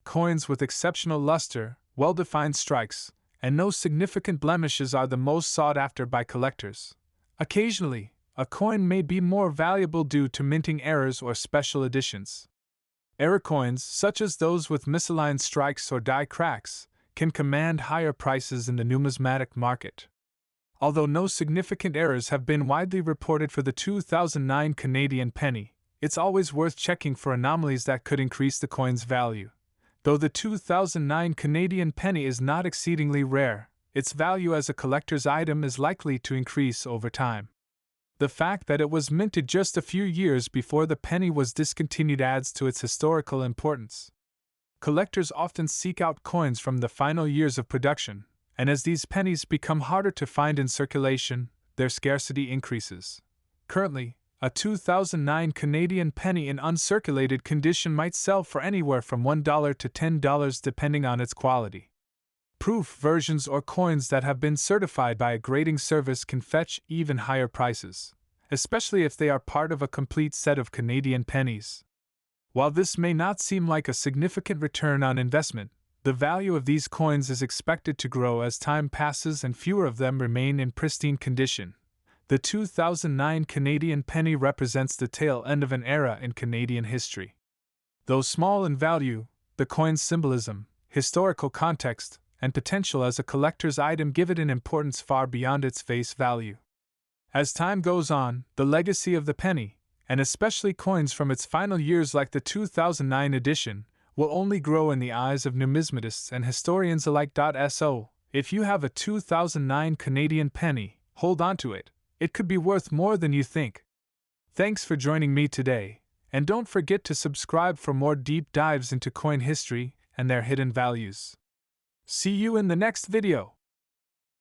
Coins with exceptional luster, well-defined strikes, and no significant blemishes are the most sought after by collectors. Occasionally, a coin may be more valuable due to minting errors or special editions. Error coins, such as those with misaligned strikes or die cracks, can command higher prices in the numismatic market. Although no significant errors have been widely reported for the 2009 Canadian penny, it's always worth checking for anomalies that could increase the coin's value. Though the 2009 Canadian penny is not exceedingly rare, its value as a collector's item is likely to increase over time. The fact that it was minted just a few years before the penny was discontinued adds to its historical importance. Collectors often seek out coins from the final years of production, and as these pennies become harder to find in circulation, their scarcity increases. Currently, a 2009 Canadian penny in uncirculated condition might sell for anywhere from $1 to $10 depending on its quality. Proof versions or coins that have been certified by a grading service can fetch even higher prices, especially if they are part of a complete set of Canadian pennies. While this may not seem like a significant return on investment, the value of these coins is expected to grow as time passes and fewer of them remain in pristine condition. The 2009 Canadian penny represents the tail end of an era in Canadian history. Though small in value, the coin's symbolism, historical context, and potential as a collector's item give it an importance far beyond its face value. As time goes on, the legacy of the penny, and especially coins from its final years like the 2009 edition, will only grow in the eyes of numismatists and historians alike. So, if you have a 2009 Canadian penny, hold on to it. It could be worth more than you think. Thanks for joining me today, and don't forget to subscribe for more deep dives into coin history and their hidden values. See you in the next video.